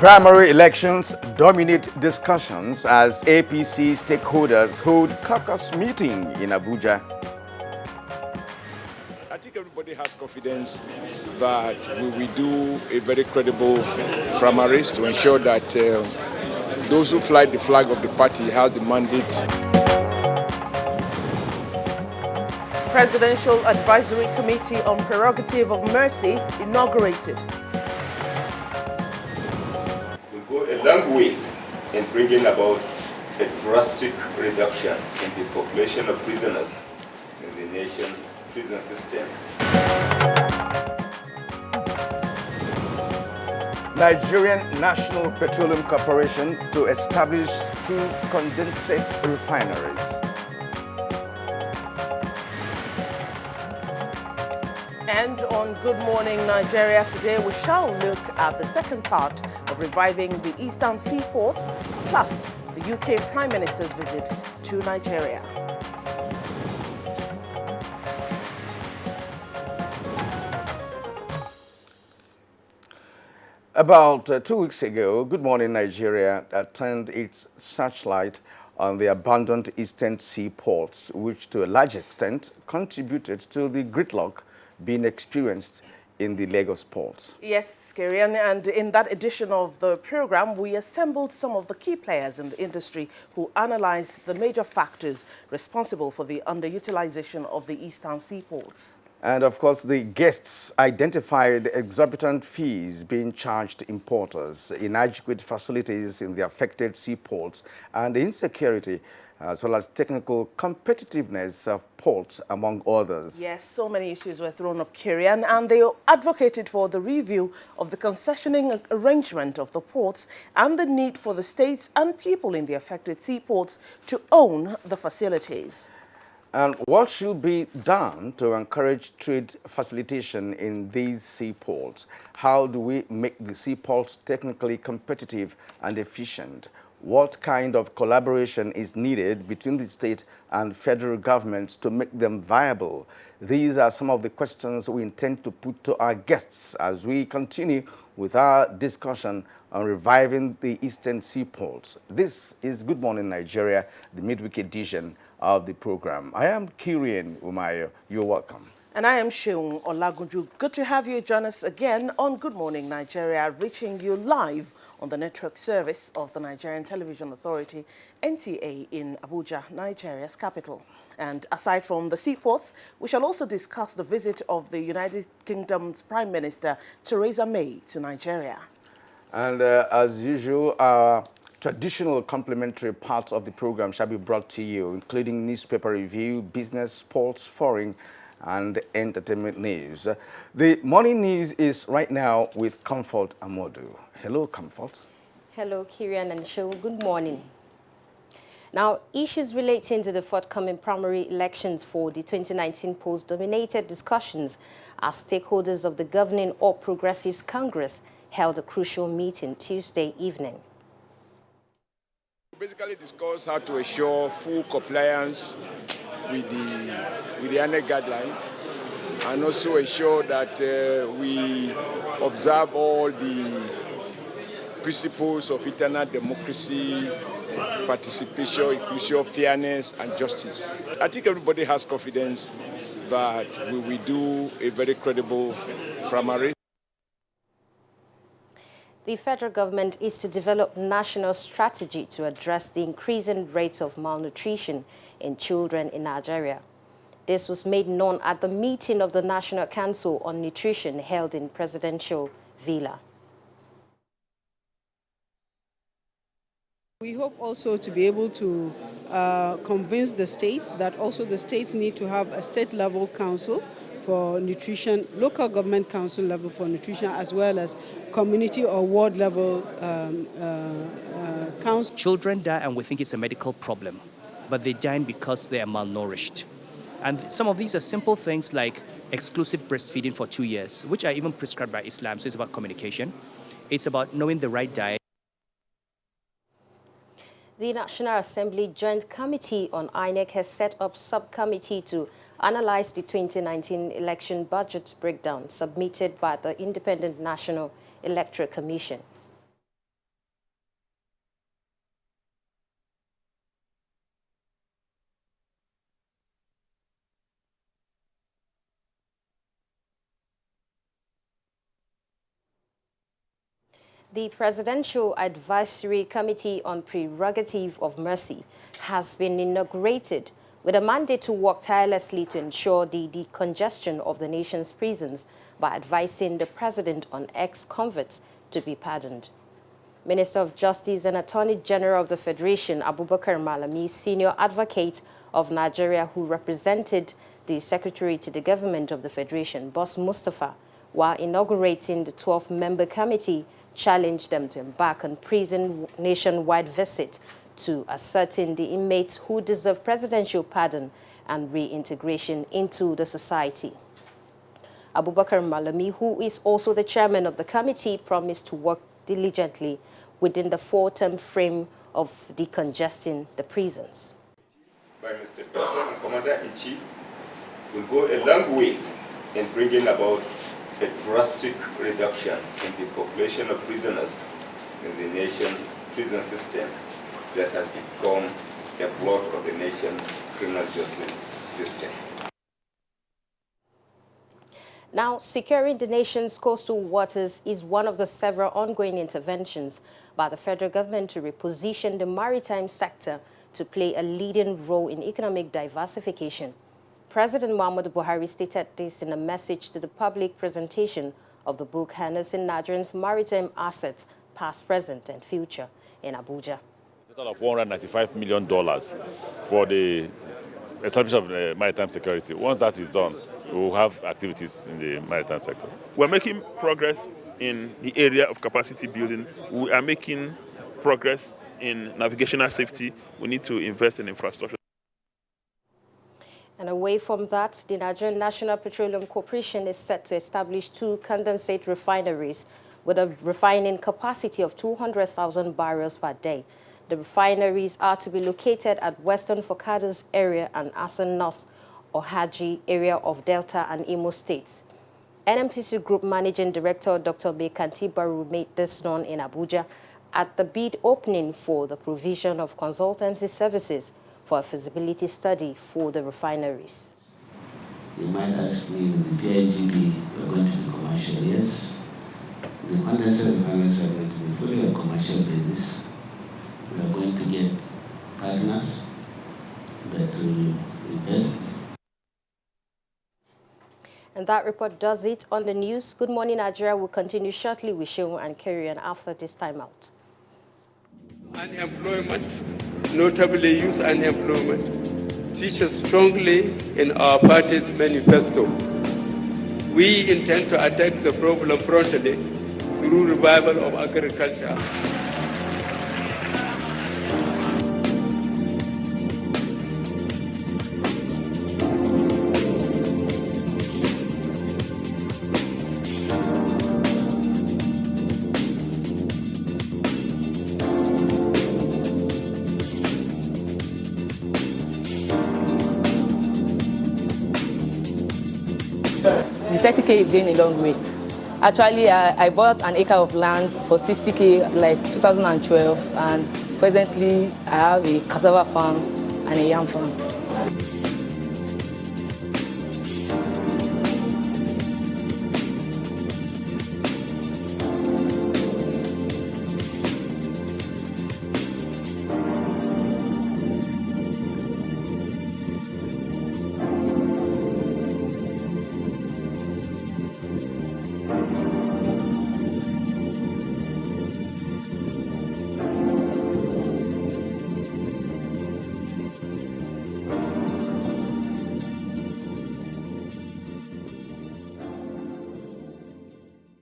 Primary elections dominate discussions as APC stakeholders hold caucus meeting in Abuja. I think everybody has confidence that we will do a very credible primaries to ensure that those who fly the flag of the party have the mandate. Presidential Advisory Committee on Prerogative of Mercy inaugurated. Will go a long way in bringing about a drastic reduction in the population of prisoners in the nation's prison system. Nigerian National Petroleum Corporation to establish 2 condensate refineries. And on Good Morning Nigeria today, we shall look at the second part of reviving the eastern seaports, plus the UK Prime Minister's visit to Nigeria. About 2 weeks ago, Good Morning Nigeria turned its searchlight on the abandoned eastern seaports, which to a large extent contributed to the gridlock being experienced in the Lagos ports. Yes, Kirian, and in that edition of the program, we assembled some of the key players in the industry who analyzed the major factors responsible for the underutilization of the eastern seaports. And of course, the guests identified exorbitant fees being charged importers, inadequate facilities in the affected seaports, and insecurity, as well as technical competitiveness of ports, among others. Yes, so many issues were thrown up, Kirian, and they advocated for the review of the concessioning arrangement of the ports and the need for the states and people in the affected seaports to own the facilities. And what should be done to encourage trade facilitation in these seaports? How do we make the seaports technically competitive and efficient? What kind of collaboration is needed between the state and federal governments to make them viable? These are some of the questions we intend to put to our guests as we continue with our discussion on reviving the eastern seaports. This is Good Morning Nigeria, the midweek edition of the program. I am Kirian Umayo. You're welcome. And I am Sheung Olagunju. Good to have you join us again on Good Morning Nigeria, reaching you live on the network service of the Nigerian Television Authority, NTA, in Abuja, Nigeria's capital. And aside from the seaports, we shall also discuss the visit of the United Kingdom's Prime Minister, Theresa May, to Nigeria. And as usual, our traditional complementary parts of the program shall be brought to you, including newspaper review, business, sports, foreign, and entertainment news. The morning news is right now with Comfort Amodu. Hello, Comfort. Hello, Kirian and Show. Good morning. Now, issues relating to the forthcoming primary elections for the 2019 polls dominated discussions as stakeholders of the governing All Progressives Congress held a crucial meeting Tuesday evening. We basically discussed how to ensure full compliance with the ANEC guideline, and also ensure that we observe all the principles of internal democracy, participation, inclusion, fairness, and justice. I think everybody has confidence that we will do a very credible primary. The federal government is to develop national strategy to address the increasing rate of malnutrition in children in Nigeria. This was made known at the meeting of the National Council on Nutrition held in Presidential Villa. We hope also to be able to convince the states that also the states need to have a state-level council for nutrition, local government council level for nutrition, as well as community or ward level council. Children die and we think it's a medical problem, but they die because they are malnourished. And some of these are simple things like exclusive breastfeeding for 2 years, which are even prescribed by Islam. So it's about communication. It's about knowing the right diet. The National Assembly Joint Committee on INEC has set up subcommittee to analyze the 2019 election budget breakdown submitted by the Independent National Electoral Commission. The Presidential Advisory Committee on Prerogative of Mercy has been inaugurated with a mandate to work tirelessly to ensure the decongestion of the nation's prisons by advising the President on ex-convicts to be pardoned. Minister of Justice and Attorney General of the Federation, Abubakar Malami, senior advocate of Nigeria who represented the Secretary to the Government of the Federation, Boss Mustafa, while inaugurating the 12-member committee, challenged them to embark on prison nationwide visit to ascertain the inmates who deserve presidential pardon and reintegration into the society. Abubakar Malami, who is also the chairman of the committee, promised to work diligently within the 4-term frame of decongesting the prisons. By Mr. President and Commander-in-Chief will go a long way in bringing about a drastic reduction in the population of prisoners in the nation's prison system that has become a block of the nation's criminal justice system. Now, securing the nation's coastal waters is one of the several ongoing interventions by the federal government to reposition the maritime sector to play a leading role in economic diversification. President Muhammadu Buhari stated this in a message to the public presentation of the book Harnessing Nigerian's Maritime Assets, Past, Present and Future in Abuja. A total of $195 million for the establishment of maritime security. Once that is done, we will have activities in the maritime sector. We're making progress in the area of capacity building. We are making progress in navigational safety. We need to invest in infrastructure. And away from that, the Nigerian National Petroleum Corporation is set to establish 2 condensate refineries with a refining capacity of 200,000 barrels per day. The refineries are to be located at Western Focados area and Asan North or Haji area of Delta and Imo states. NMPC Group Managing Director Dr. Mekanti Baru made this known in Abuja at the bid opening for the provision of consultancy services for a feasibility study for the refineries. You might ask me, the PIGB, we're going to be commercial, yes. The condensate refineries are going to be fully on a commercial basis. We are going to get partners that will invest. And that report does it on the news. Good Morning Nigeria will continue shortly with Shehu and Carrion after this time out. Unemployment, notably youth unemployment, features strongly in our party's manifesto. We intend to attack the problem promptly through revival of agriculture. The 30K is going a long way. Actually, I bought an acre of land for 60K like 2012, and presently I have a cassava farm and a yam farm.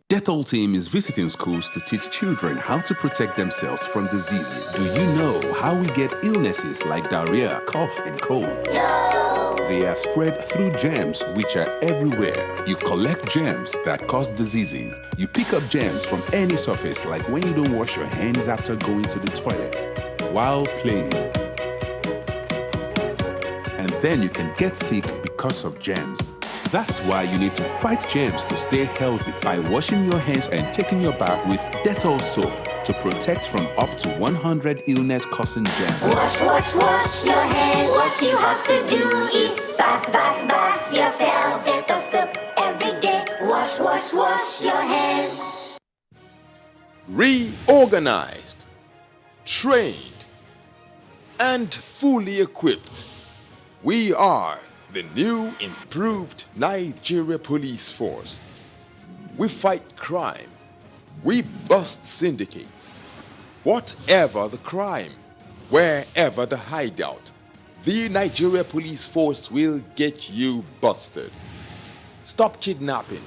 Dettol team is visiting schools to teach children how to protect themselves from diseases. Do you know how we get illnesses like diarrhea, cough, and cold? No! They are spread through germs which are everywhere. You collect germs that cause diseases. You pick up germs from any surface, like when you don't wash your hands after going to the toilet, while playing. And then you can get sick because of germs. That's why you need to fight germs to stay healthy by washing your hands and taking your bath with Dettol soap to protect from up to 100 illness-causing germs. Wash, wash, wash your hands. What you have to do is bath, bath, bath yourself. Dettol soap every day. Wash, wash, wash your hands. reorganized, trained, and fully equipped. We are the new improved Nigeria Police Force. We fight crime. We bust syndicates. Whatever the crime, wherever the hideout, the Nigeria Police Force will get you busted. Stop kidnapping,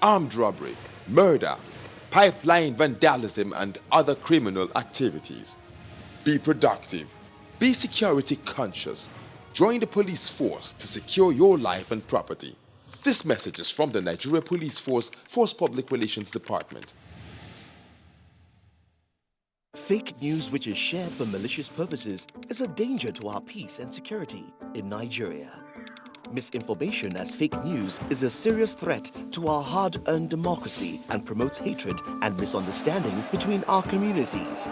armed robbery, murder, pipeline vandalism, and other criminal activities. Be productive. Be security conscious. Join the police force to secure your life and property. This message is from the Nigeria Police Force Public Relations Department. Fake news which is shared for malicious purposes is a danger to our peace and security in Nigeria. Misinformation as fake news is a serious threat to our hard-earned democracy and promotes hatred and misunderstanding between our communities.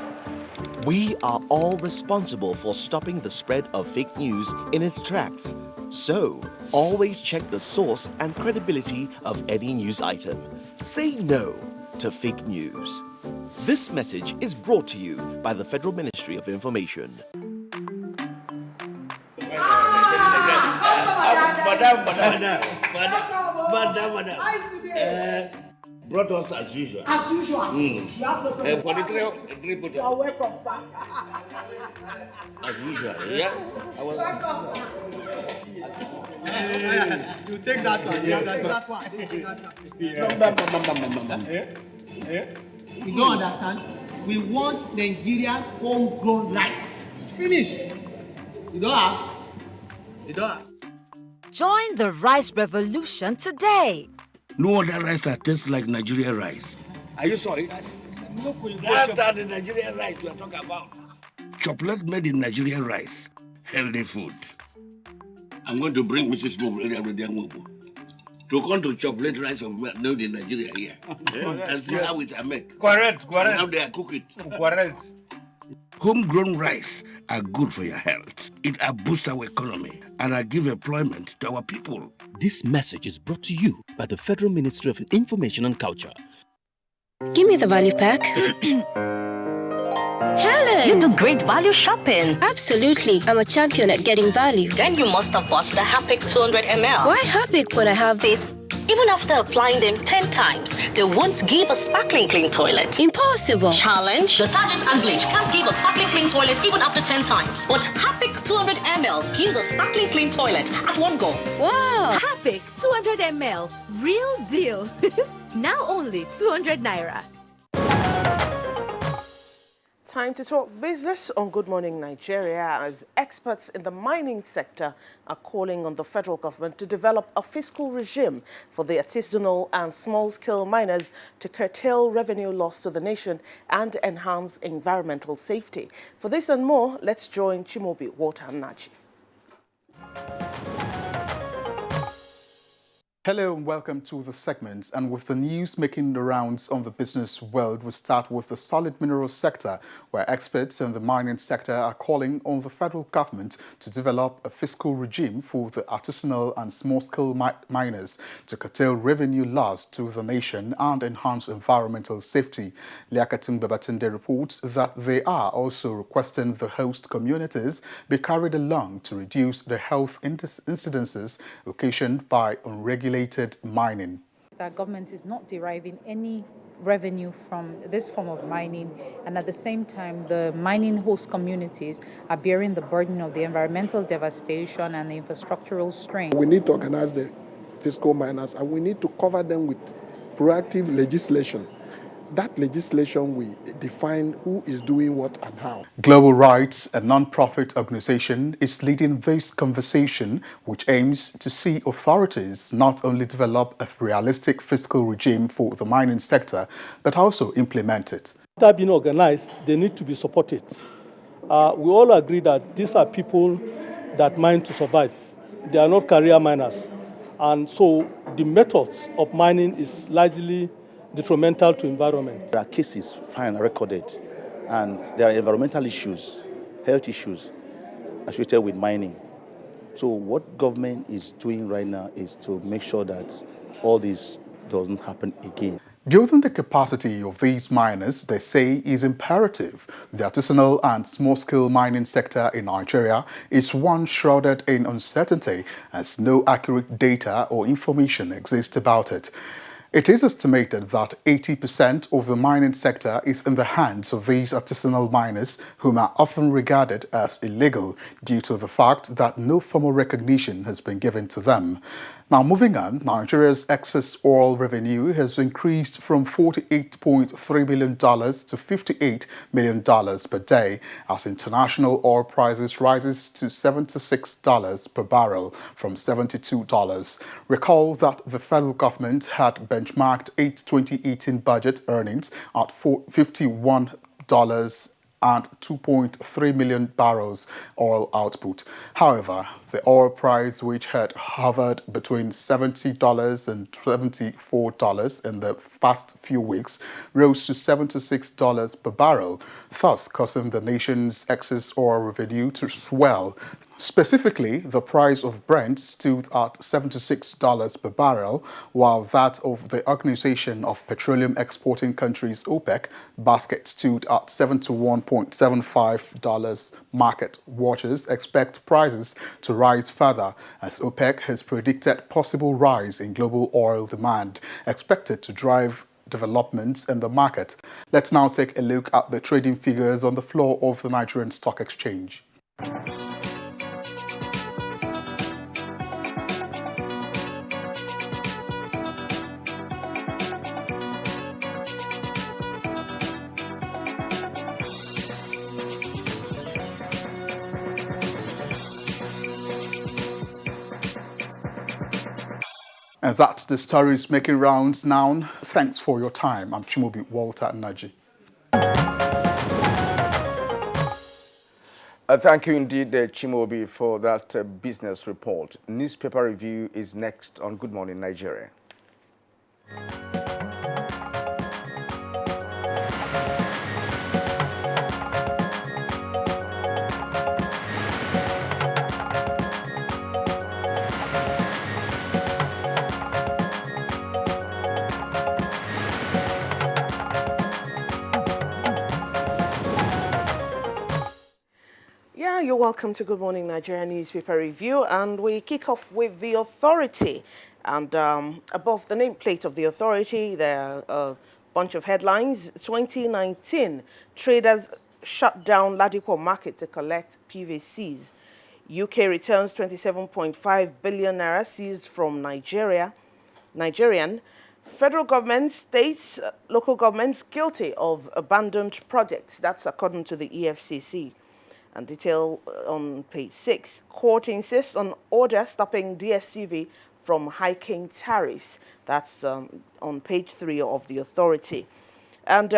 We are all responsible for stopping the spread of fake news in its tracks. So, always check the source and credibility of any news item. Say no to fake news. This message is brought to you by the Federal Ministry of Information. Brought us as usual. As usual. You have no problem. For the three put You are welcome, sir. as usual, yeah? You take that one. You take that one. You don't understand? We want Nigerian homegrown rice. Finish. You don't have? You don't have? Join the rice revolution today. No other rice that tastes like Nigerian rice. Are you sorry? That's the Nigerian rice we are talking about. Chocolate made in Nigerian rice. Healthy food. I'm going to bring Mrs. Mobu to come to chocolate rice of made in Nigeria here. And see how it are made. Correct. And how they are cook it. Correct. Homegrown rice are good for your health. It will boost our economy and will give employment to our people. This message is brought to you by the Federal Ministry of Information and Culture. Give me the value pack. Helen! You do great value shopping. Absolutely. I'm a champion at getting value. Then you must have bought the Harpic 200 ml. Why Harpic when I have this? Even after applying them 10 times, they won't give a sparkling clean toilet. Impossible. Challenge. Detergent and bleach can't give a sparkling clean toilet even after 10 times. But Harpic 200 ml gives a sparkling clean toilet at one go. Wow. Harpic 200 ml. Real deal. Now only 200 naira. Time to talk business on Good Morning Nigeria, as experts in the mining sector are calling on the federal government to develop a fiscal regime for the artisanal and small-scale miners to curtail revenue loss to the nation and enhance environmental safety. For this and more, let's join Chimobi Wotamnachi. Hello and welcome to the segment. And with the news making the rounds on the business world, we start with the solid mineral sector, where experts in the mining sector are calling on the federal government to develop a fiscal regime for the artisanal and small-scale miners to curtail revenue loss to the nation and enhance environmental safety. Liakatung Babatunde reports that they are also requesting the host communities be carried along to reduce the health incidences occasioned by unregulated mining. Our government is not deriving any revenue from this form of mining, and at the same time the mining host communities are bearing the burden of the environmental devastation and the infrastructural strain. We need to organize the fiscal miners, and we need to cover them with proactive legislation. That legislation will define who is doing what and how. Global Rights, a non-profit organization, is leading this conversation, which aims to see authorities not only develop a realistic fiscal regime for the mining sector, but also implement it. After being organized, they need to be supported. We all agree that these are people that mine to survive. They are not career miners. And so the methods of mining is largely detrimental to environment. There are cases filed recorded, and there are environmental issues, health issues associated with mining. So what government is doing right now is to make sure that all this doesn't happen again. Building the capacity of these miners, they say, is imperative. The artisanal and small-scale mining sector in Nigeria is one shrouded in uncertainty as no accurate data or information exists about it. It is estimated that 80% of the mining sector is in the hands of these artisanal miners, whom are often regarded as illegal due to the fact that no formal recognition has been given to them. Now, moving on, Nigeria's excess oil revenue has increased from $48.3 million to $58 million per day as international oil prices rises to $76 per barrel from $72. Recall that the federal government had benchmarked its 2018 budget earnings at $51 and 2.3 million barrels oil output. However, the oil price, which had hovered between $70 and $74 in the past few weeks, rose to $76 per barrel, thus causing the nation's excess oil revenue to swell. Specifically, the price of Brent stood at $76 per barrel, while that of the Organization of Petroleum Exporting Countries, OPEC, basket stood at $71.75. Market watchers expect prices to rise further as OPEC has predicted possible rise in global oil demand, expected to drive developments in the market. Let's now take a look at the trading figures on the floor of the Nigerian Stock Exchange. And that's the stories making rounds now. Thanks for your time. I'm Chimobi Walter Naji. Thank you indeed, Chimobi, for that business report. Newspaper review is next on Good Morning Nigeria. Yeah, you're welcome to Good Morning Nigeria Newspaper Review, and we kick off with the authority. And above the nameplate of the authority, there are a bunch of headlines. 2019, traders shut down Ladipo market to collect PVCs. UK returns 27.5 billion naira seized from Nigerian. Federal government, states, local governments guilty of abandoned projects. That's according to the EFCC. And detail on page 6. Court insists on order stopping DSTV from hiking tariffs. That's on page 3 of the authority. And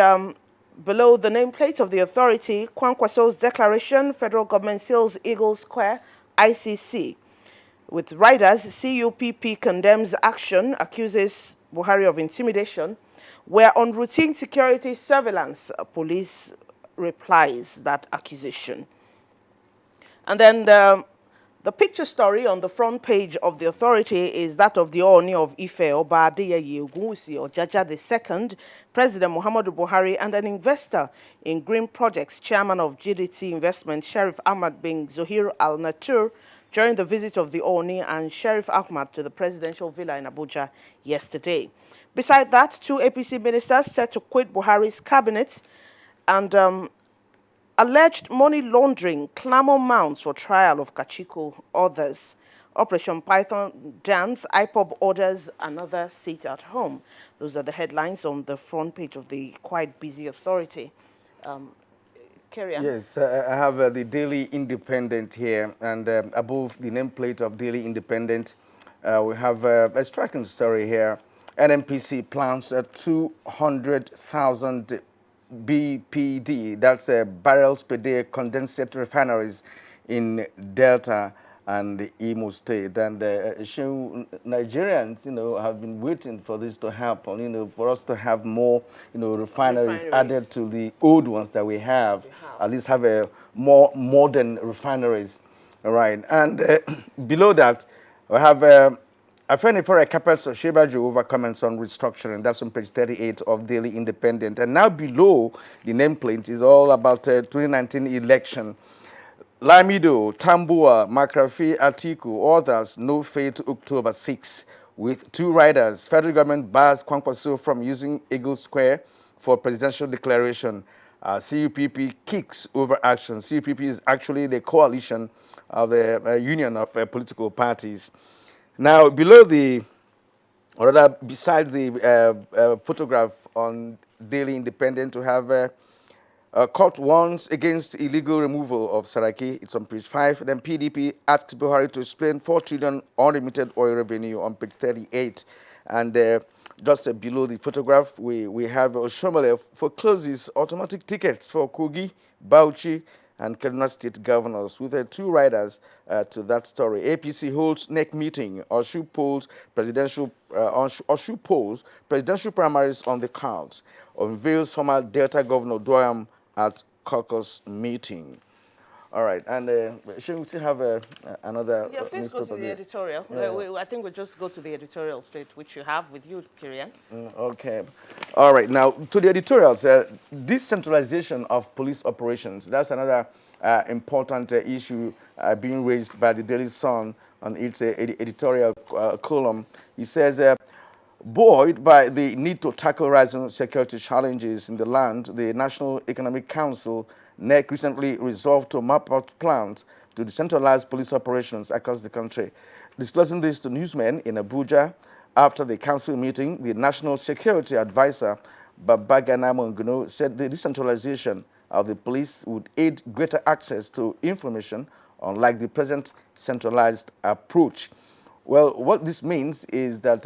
below the nameplate of the authority, Kwankwaso's declaration, federal government seals Eagle Square, ICC. With riders, CUPP condemns action, accuses Buhari of intimidation. We're on routine security surveillance. Police replies that accusation. And then the picture story on the front page of the authority is that of the Ooni of Ife, Oba Adeyeye Ogunwusi Ojaja II, President Muhammadu Buhari, and an investor in green projects, chairman of GDT Investment, Sheriff Ahmad bin Zohir Al Natur, during the visit of the Ooni and Sheriff Ahmad to the presidential villa in Abuja yesterday. Beside that, 2 APC ministers set to quit Buhari's cabinet, and alleged money laundering, clamor mounts for trial of Kachiko, others. Operation Python dance, IPOB orders another seat at home. Those are the headlines on the front page of the quite busy authority. Carry on. Yes, I have the Daily Independent here, and above the nameplate of Daily Independent, we have a striking story here. NNPC plans 200,000 BPD, that's barrels per day condensate refineries in Delta and Imo State. And Nigerians, have been waiting for this to happen, for us to have more, refineries added to the old ones that we have. At least have a more modern refineries. All right. And below that, we have Afenifere Capers of Shebaju over comments on restructuring. That's on page 38 of Daily Independent. And now below the nameplate is all about 2019 election. Lamido, Tambua, Makrafi, Atiku, others no fate October 6. With 2 riders, federal government bars Kwankwaso from using Eagle Square for presidential declaration. CUPP kicks over action. CUPP is actually the coalition of the union of political parties. Now, below the, or rather, besides the photograph on Daily Independent, to have court warns against illegal removal of Saraki. It's on page 5. Then PDP asks Buhari to explain 4 trillion unlimited oil revenue on page 38. And just below the photograph, we have Oshomole forecloses automatic tickets for Kogi, Bauchi, and Kaduna State governors, with 2 riders to that story. APC holds NEC meeting. Oshu polls presidential primaries on the cards. Unveils former Delta Governor Doyam at caucus meeting. All right, and should we still have another Yeah, please go to the editorial. I think we'll just go to the editorial straight, which you have with you, Kirian. Okay. All right, now to the editorials. Decentralization of police operations. That's another important issue being raised by the Daily Sun on its editorial column. It says, buoyed by the need to tackle rising security challenges in the land, the National Economic Council, NEC, recently resolved to map out plans to decentralize police operations across the country. Disclosing this to newsmen in Abuja after the council meeting, the National Security Advisor, Babagana Monguno, said the decentralization of the police would aid greater access to information, unlike the present centralized approach. Well, what this means is that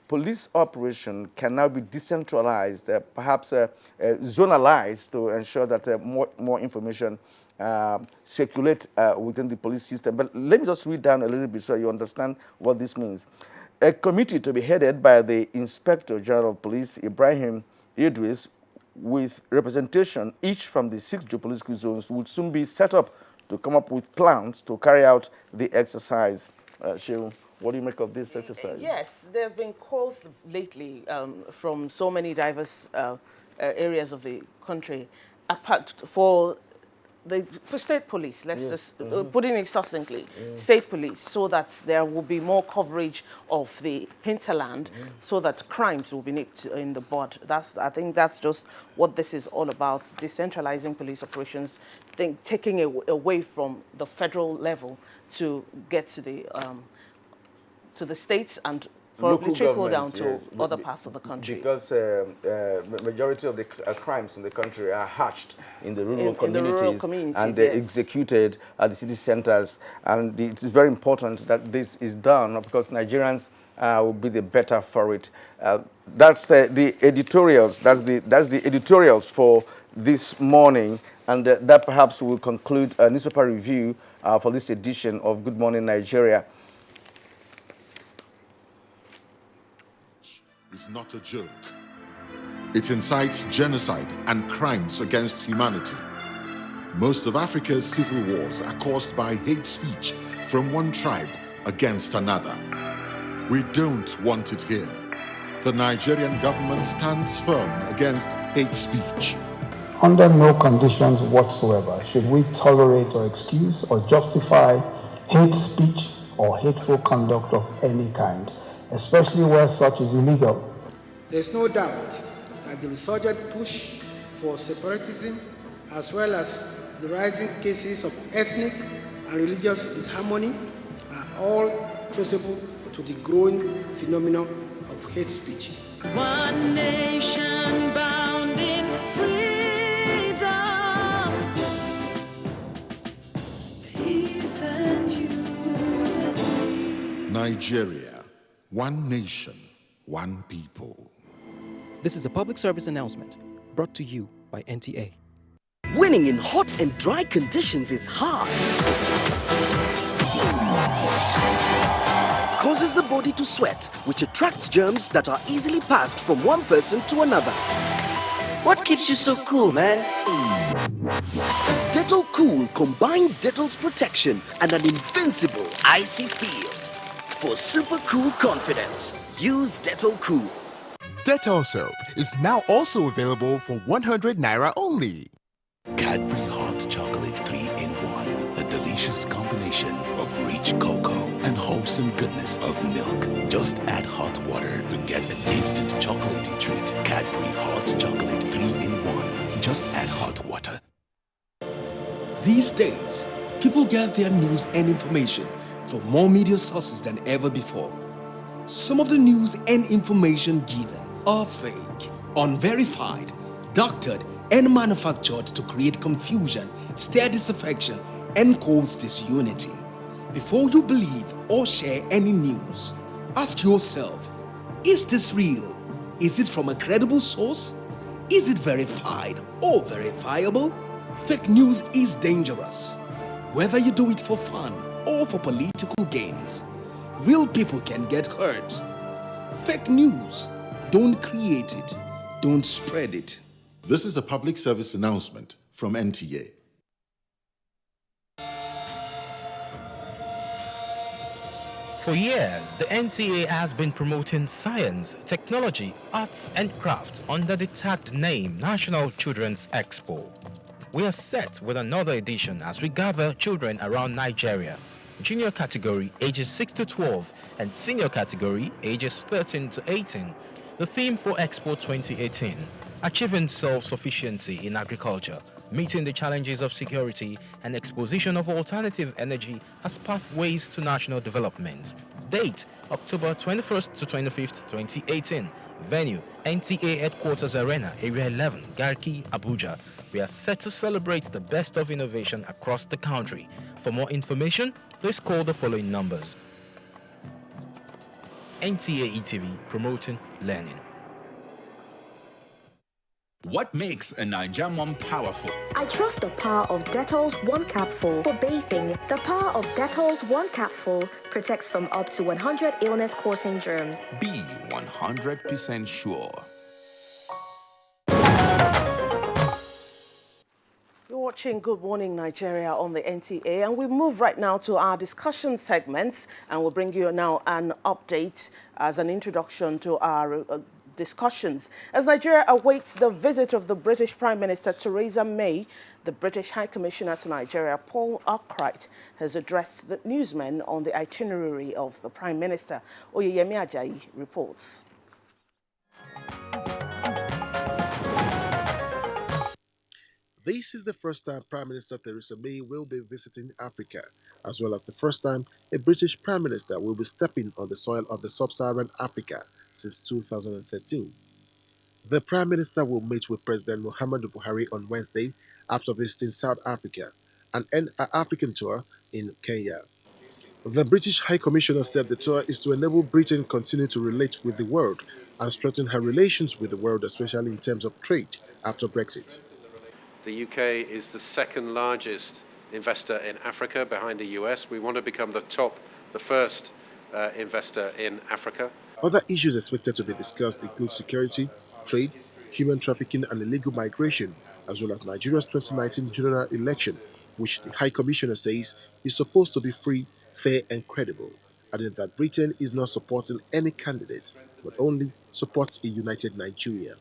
police operation can now be decentralized, perhaps zonalized, to ensure that more information circulate within the police system. But let me just read down a little bit so you understand what this means. A committee to be headed by the Inspector General of Police, Ibrahim Idris, with representation each from the 6 geopolitical zones, would soon be set up to come up with plans to carry out the exercise. Shehu, what do you make of this exercise? Yes, there have been calls lately from so many diverse areas of the country apart for state police, let's just putting it succinctly, state police, so that there will be more coverage of the hinterland, so that crimes will be nipped in the bud. I think that's just what this is all about, decentralizing police operations, taking it away from the federal level to get to the states and probably trickle down to other parts of the country. Because majority of the crimes in the country are hatched in the rural communities and they're executed at the city centers. And it is very important that this is done because Nigerians will be the better for it. That's the editorials. That's the editorials for this morning. And that perhaps will conclude a newspaper review for this edition of Good Morning Nigeria. Is not a joke. It incites genocide and crimes against humanity. Most of Africa's civil wars are caused by hate speech from one tribe against another. We don't want it here. The Nigerian government stands firm against hate speech. Under no conditions whatsoever should we tolerate or excuse or justify hate speech or hateful conduct of any kind, especially where such is illegal. There's no doubt that the resurgent push for separatism, as well as the rising cases of ethnic and religious disharmony, are all traceable to the growing phenomenon of hate speech. One nation bound in freedom, peace and unity. Nigeria, one nation, one people. This is a public service announcement brought to you by NTA. Winning in hot and dry conditions is hard. Causes the body to sweat, which attracts germs that are easily passed from one person to another. What keeps you so cool, man? Dettol Cool combines Dettol's protection and an invincible icy feel. For super cool confidence, use Dettol Cool. Dettol soap is now also available for 100 naira only. Cadbury Hot Chocolate 3-in-1, a delicious combination of rich cocoa and wholesome goodness of milk. Just add hot water to get an instant chocolatey treat. Cadbury Hot Chocolate 3-in-1. Just add hot water. These days, people get their news and information from more media sources than ever before. Some of the news and information given are fake, unverified, doctored, and manufactured to create confusion, stir disaffection, and cause disunity. Before you believe or share any news, ask yourself, is this real? Is it from a credible source? Is it verified or verifiable? Fake news is dangerous, whether you do it for fun or for political gains. Real people can get hurt. Fake news, don't create it, don't spread it. This is a public service announcement from NTA. For years, the NTA has been promoting science, technology, arts and crafts under the tagged name National Children's Expo. We are set with another edition as we gather children around Nigeria, junior category ages 6 to 12 and senior category ages 13 to 18. The theme for Expo 2018, achieving self-sufficiency in agriculture, meeting the challenges of security and exposition of alternative energy as pathways to national development. Date, October 21st to 25th, 2018. Venue, NTA Headquarters Arena, Area 11, Garki, Abuja. We are set to celebrate the best of innovation across the country. For more information, please call the following numbers. NTA ETV, promoting learning. What makes a Naija mom powerful? I trust the power of Dettol's One Capful for bathing. The power of Dettol's One Capful protects from up to 100 illness-causing germs. Be 100% sure. You're watching Good Morning Nigeria on the NTA, and we move right now to our discussion segments, and we'll bring you now an update as an introduction to our discussions. As Nigeria awaits the visit of the British Prime Minister Theresa May, the British High Commissioner to Nigeria, Paul Arkwright, has addressed the newsmen on the itinerary of the Prime Minister. Oyeyemi Ajayi reports. This is the first time Prime Minister Theresa May will be visiting Africa, as well as the first time a British Prime Minister will be stepping on the soil of the sub-Saharan Africa since 2013. The Prime Minister will meet with President Muhammadu Buhari on Wednesday after visiting South Africa and end an African tour in Kenya. The British High Commissioner said the tour is to enable Britain continue to relate with the world and strengthen her relations with the world, especially in terms of trade after Brexit. The UK is the second largest investor in Africa behind the US. We want to become the first investor in Africa. Other issues expected to be discussed include security, trade, human trafficking and illegal migration, as well as Nigeria's 2019 general election, which the High Commissioner says is supposed to be free, fair and credible, adding that Britain is not supporting any candidate, but only supports a united Nigeria.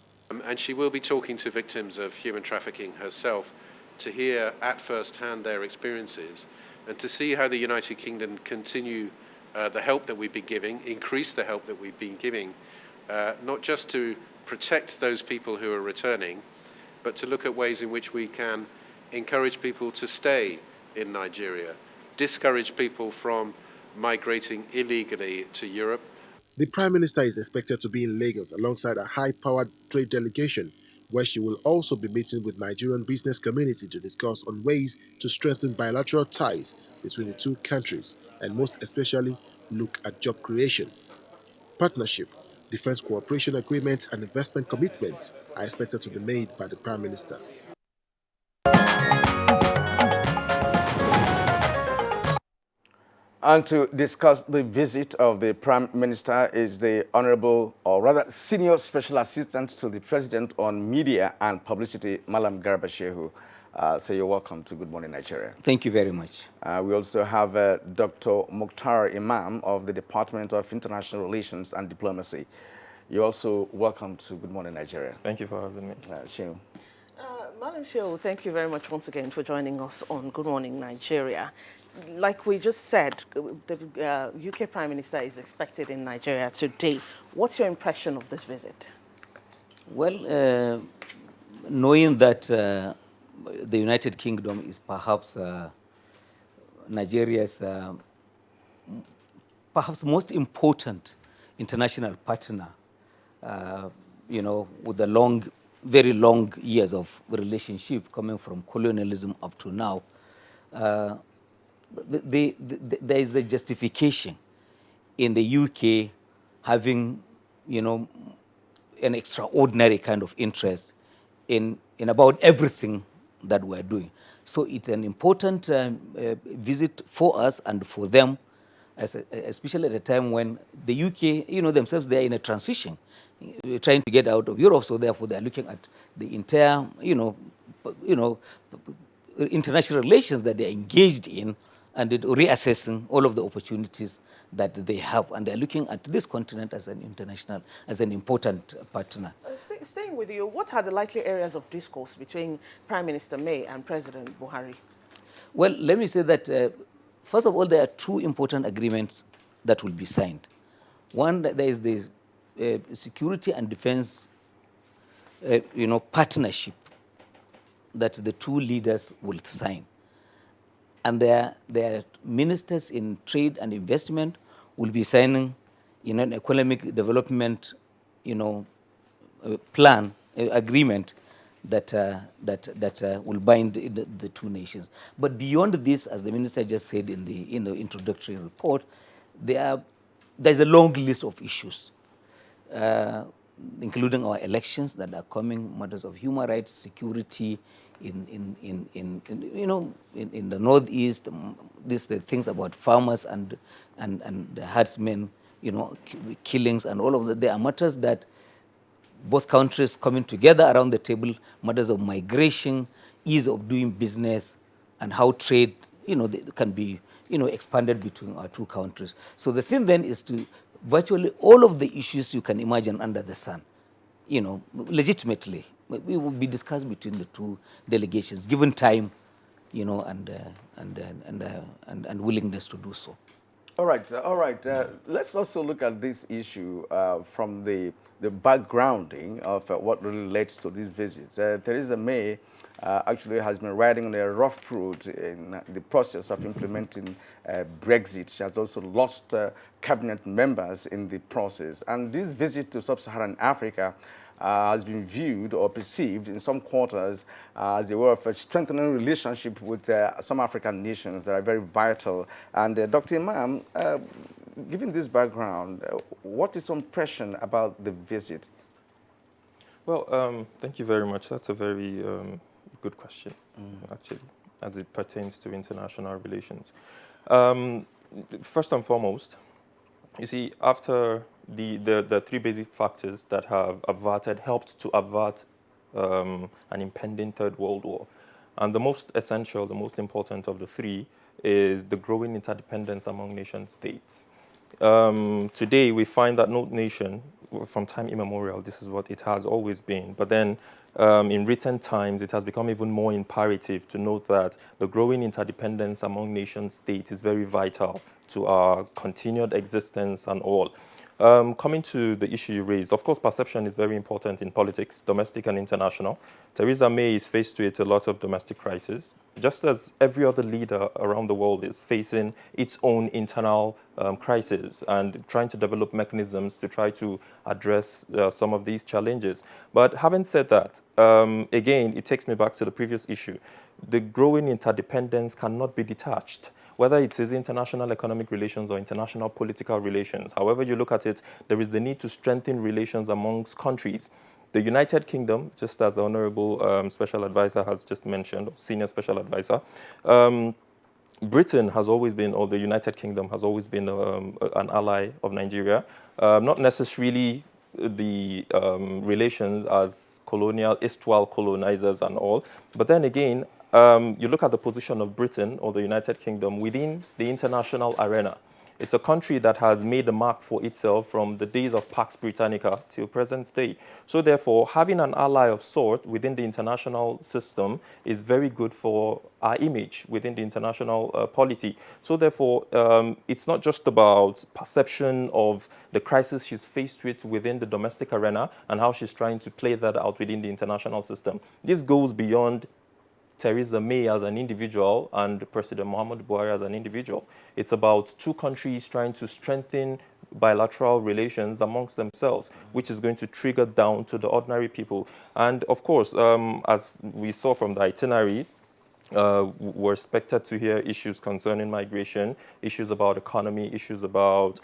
And she will be talking to victims of human trafficking herself to hear at first hand their experiences and to see how the United Kingdom continue the help that we've been giving, increase the help that we've been giving, not just to protect those people who are returning, but to look at ways in which we can encourage people to stay in Nigeria, discourage people from migrating illegally to Europe. The Prime Minister is expected to be in Lagos alongside a high-powered trade delegation, where she will also be meeting with Nigerian business community to discuss on ways to strengthen bilateral ties between the two countries and most especially look at job creation. Partnership, defense cooperation agreements and investment commitments are expected to be made by the Prime Minister. And to discuss the visit of the Prime Minister is the Honorable, or rather Senior Special Assistant to the President on Media and Publicity, Malam Garba Shehu. So you're welcome to Good Morning Nigeria. Thank you very much. We also have Dr. Mukhtar Imam of the Department of International Relations and Diplomacy. You're also welcome to Good Morning Nigeria. Thank you for having me. Shehu. Madam Shehu, thank you very much once again for joining us on Good Morning Nigeria. Like we just said, the UK Prime Minister is expected in Nigeria today. What's your impression of this visit? Well, knowing that the United Kingdom is perhaps Nigeria's perhaps most important international partner, you know, with the very long years of relationship coming from colonialism up to now, there is a justification in the UK having, you know, an extraordinary kind of interest in about everything that we're doing. So it's an important visit for us and for them, especially at a time when the UK, you know, themselves, they're in a transition, trying to get out of Europe. So therefore, they're looking at the entire, you know, international relations that they're engaged in, and reassessing all of the opportunities that they have, and they're looking at this continent as an international, as an important partner. Staying with you, what are the likely areas of discourse between Prime Minister May and President Buhari? Well, let me say that, first of all, there are two important agreements that will be signed. One, there is the security and defense, you know, partnership that the two leaders will sign. And their ministers in trade and investment will be signing, you know, an economic development, you know, plan, agreement that will bind the two nations. But beyond this, as the minister just said in the introductory report, there's a long list of issues, including our elections that are coming, matters of human rights, security, in the northeast, the things about farmers and the herdsmen, you know, killings and all of that. There are matters that both countries coming together around the table, matters of migration, ease of doing business, and how trade, you know, can be, you know, expanded between our two countries. So the thing then is to virtually all of the issues you can imagine under the sun, you know, legitimately, we will be discussed between the two delegations, given time, you know, and willingness to do so. All right, all right. Let's also look at this issue from the backgrounding of what really led to these visits. Theresa May actually has been riding on a rough road in the process of implementing Brexit. She has also lost cabinet members in the process. And this visit to sub-Saharan Africa has been viewed or perceived in some quarters as a way of strengthening relationship with some African nations that are very vital. And Dr. Imam, given this background, what is your impression about the visit? Well, thank you very much. That's a very good question, actually, as it pertains to international relations. First and foremost, you see, after the three basic factors that have helped to avert an impending Third World War. And the most essential, the most important of the three is the growing interdependence among nation states. Today, we find that no nation, from time immemorial, this is what it has always been. But then in recent times, it has become even more imperative to note that the growing interdependence among nation states is very vital to our continued existence and all. Coming to the issue you raised, of course, perception is very important in politics, domestic and international. Theresa May is faced with a lot of domestic crises, just as every other leader around the world is facing its own internal crisis and trying to develop mechanisms to try to address some of these challenges. But having said that, again, it takes me back to the previous issue. The growing interdependence cannot be detached, whether it is international economic relations or international political relations. However you look at it, there is the need to strengthen relations amongst countries. The United Kingdom, just as the Honorable Special Advisor has just mentioned, Senior Special Advisor, Britain has always been, or the United Kingdom has always been an ally of Nigeria, not necessarily the relations as colonial, erstwhile colonizers and all, but then again, you look at the position of Britain or the United Kingdom within the international arena. It's a country that has made a mark for itself from the days of Pax Britannica till present day. So therefore, having an ally of sort within the international system is very good for our image within the international polity. So therefore, it's not just about perception of the crisis she's faced with within the domestic arena and how she's trying to play that out within the international system. This goes beyond Theresa May as an individual and President Muhammadu Buhari as an individual. It's about two countries trying to strengthen bilateral relations amongst themselves, which is going to trigger down to the ordinary people. And of course, as we saw from the itinerary, we're expected to hear issues concerning migration, issues about economy, issues about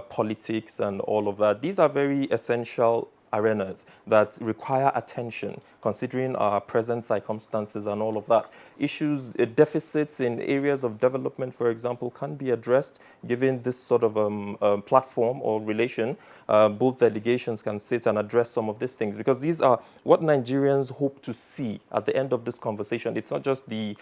politics and all of that. These are very essential arenas that require attention, considering our present circumstances and all of that. Issues, deficits in areas of development, for example, can be addressed given this sort of platform or relation. Both delegations can sit and address some of these things, because these are what Nigerians hope to see at the end of this conversation. It's not just the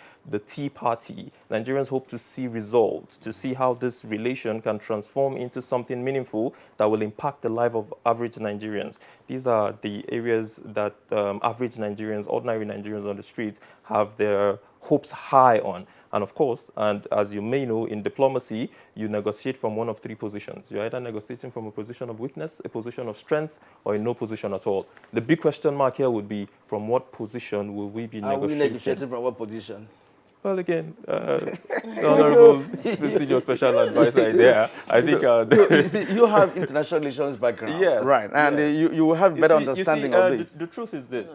tea party. Nigerians hope to see results, to see how this relation can transform into something meaningful that will impact the life of average Nigerians. These are the areas that average Nigerians, ordinary Nigerians on the streets have their hopes high on. And of course, and as you may know, in diplomacy, you negotiate from one of three positions. You're either negotiating from a position of weakness, a position of strength, or in no position at all. The big question mark here would be, from what position will we be negotiating? Are we negotiating from what position? Well, again, the Honorable Senior Special Advisor there, I think... you see, you have international relations background. Yes. Right, and you will have better understanding of this. The truth is this,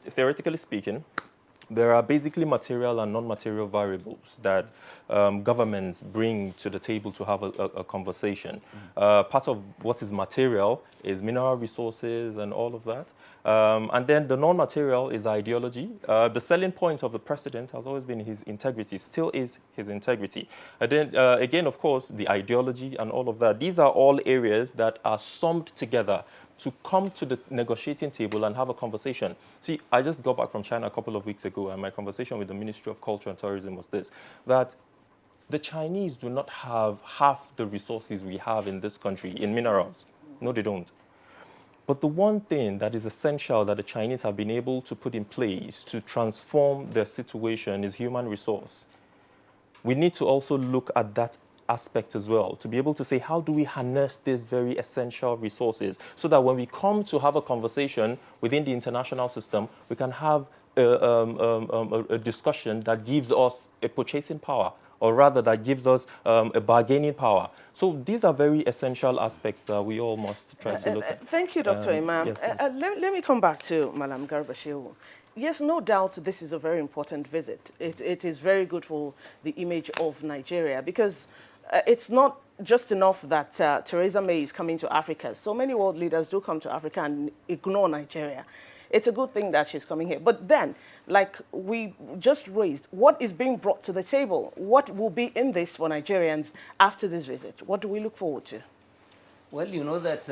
theoretically speaking, there are basically material and non-material variables that governments bring to the table to have a conversation. Part of what is material is mineral resources and all of that. And then the non-material is ideology. The selling point of the president has always been his integrity, still is his integrity. And then again, of course, the ideology and all of that. These are all areas that are summed together to come to the negotiating table and have a conversation. See, I just got back from China a couple of weeks ago, and my conversation with the Ministry of Culture and Tourism was this, that the Chinese do not have half the resources we have in this country in minerals. No, they don't. But the one thing that is essential that the Chinese have been able to put in place to transform their situation is human resource. We need to also look at that aspect as well, to be able to say, how do we harness these very essential resources so that when we come to have a conversation within the international system, we can have a discussion that gives us a purchasing power, or rather that gives us a bargaining power. So these are very essential aspects that we all must try to look at. Thank you, Dr. Imam. Yes, let me come back to Malam Garba Shehu. Yes, no doubt this is a very important visit. It is very good for the image of Nigeria, because it's not just enough that Theresa May is coming to Africa. So many world leaders do come to Africa and ignore Nigeria. It's a good thing that she's coming here. But then, like we just raised, what is being brought to the table? What will be in this for Nigerians after this visit? What do we look forward to? Well, you know that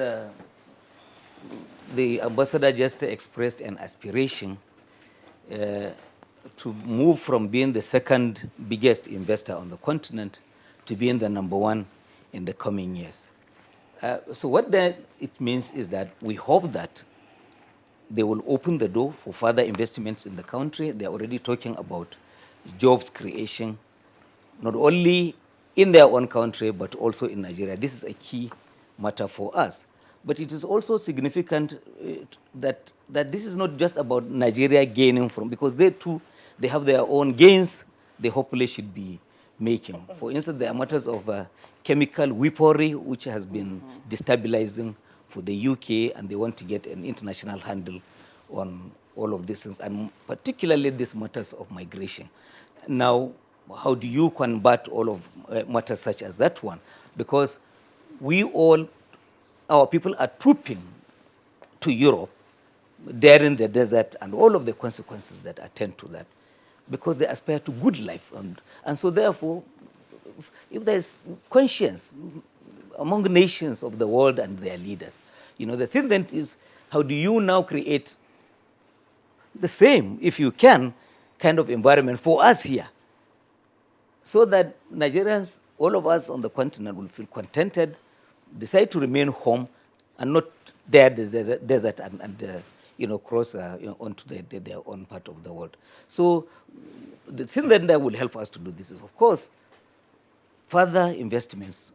the ambassador just expressed an aspiration to move from being the second biggest investor on the continent to being the #1 in the coming years. So what that it means is that we hope that they will open the door for further investments in the country. They're already talking about jobs creation, not only in their own country, but also in Nigeria. This is a key matter for us. But it is also significant that this is not just about Nigeria gaining from, because they too, they have their own gains they hopefully should be making. For instance, there are matters of chemical weaponry, which has been destabilizing for the UK, and they want to get an international handle on all of these things, and particularly these matters of migration. Now, how do you combat all of matters such as that one? Because our people are trooping to Europe, daring the desert and all of the consequences that attend to that, because they aspire to good life. And so therefore, if there's conscience among nations of the world and their leaders, the thing then is, how do you now create the same, if you can, kind of environment for us here, so that Nigerians, all of us on the continent, will feel contented, decide to remain home, and not there the desert and cross onto their own part of the world. So the thing that will help us to do this is, of course, further investments,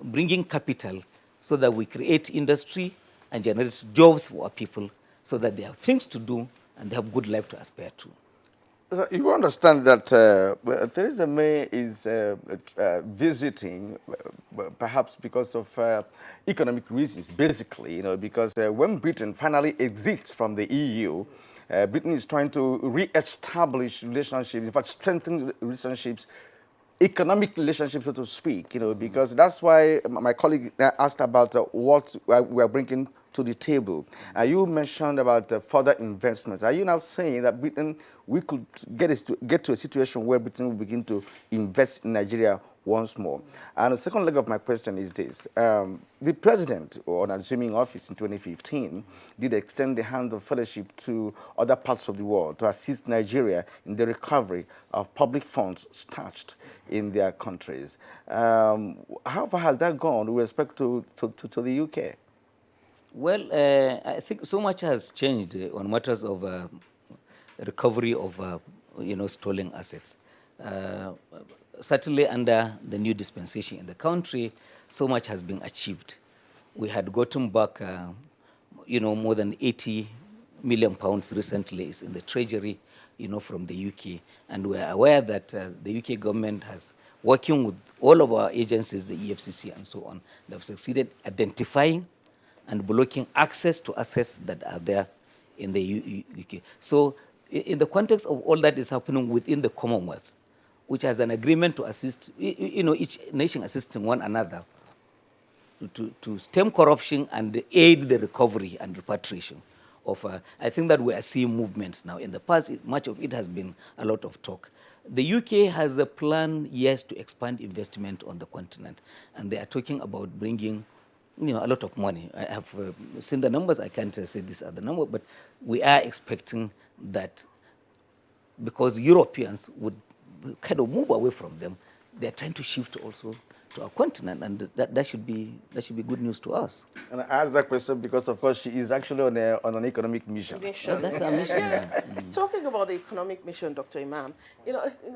bringing capital so that we create industry and generate jobs for our people so that they have things to do and they have good life to aspire to. You understand that Theresa May is visiting, perhaps because of economic reasons, basically, because when Britain finally exits from the EU, Britain is trying to re-establish relationships, in fact, strengthen relationships, economic relationships, so to speak, because that's why my colleague asked about what we are bringing to the table. You mentioned about further investments. Are you now saying that Britain, we could get to a situation where Britain will begin to invest in Nigeria once more? And the second leg of my question is this. The president, on assuming office in 2015, did extend the hand of fellowship to other parts of the world to assist Nigeria in the recovery of public funds stashed in their countries. How far has that gone with respect to the UK? Well, I think so much has changed on matters of recovery of stolen assets. Certainly under the new dispensation in the country, so much has been achieved. We had gotten back more than 80 million pounds recently is in the treasury from the UK, and we are aware that the UK government has, working with all of our agencies, the EFCC and so on, they have succeeded identifying and blocking access to assets that are there in the UK. So in the context of all that is happening within the Commonwealth, which has an agreement to assist, each nation assisting one another to stem corruption and aid the recovery and repatriation of, I think that we are seeing movements now. In the past, much of it has been a lot of talk. The UK has a plan, yes, to expand investment on the continent, and they are talking about bringing a lot of money. I have seen the numbers. I can't say these are the numbers, but we are expecting that because Europeans would kind of move away from them, they're trying to shift also to our continent, and that should be good news to us. And I asked that question because, of course, she is actually on an economic mission. Oh, that's our mission. Yeah. Talking about the economic mission, Dr. Imam,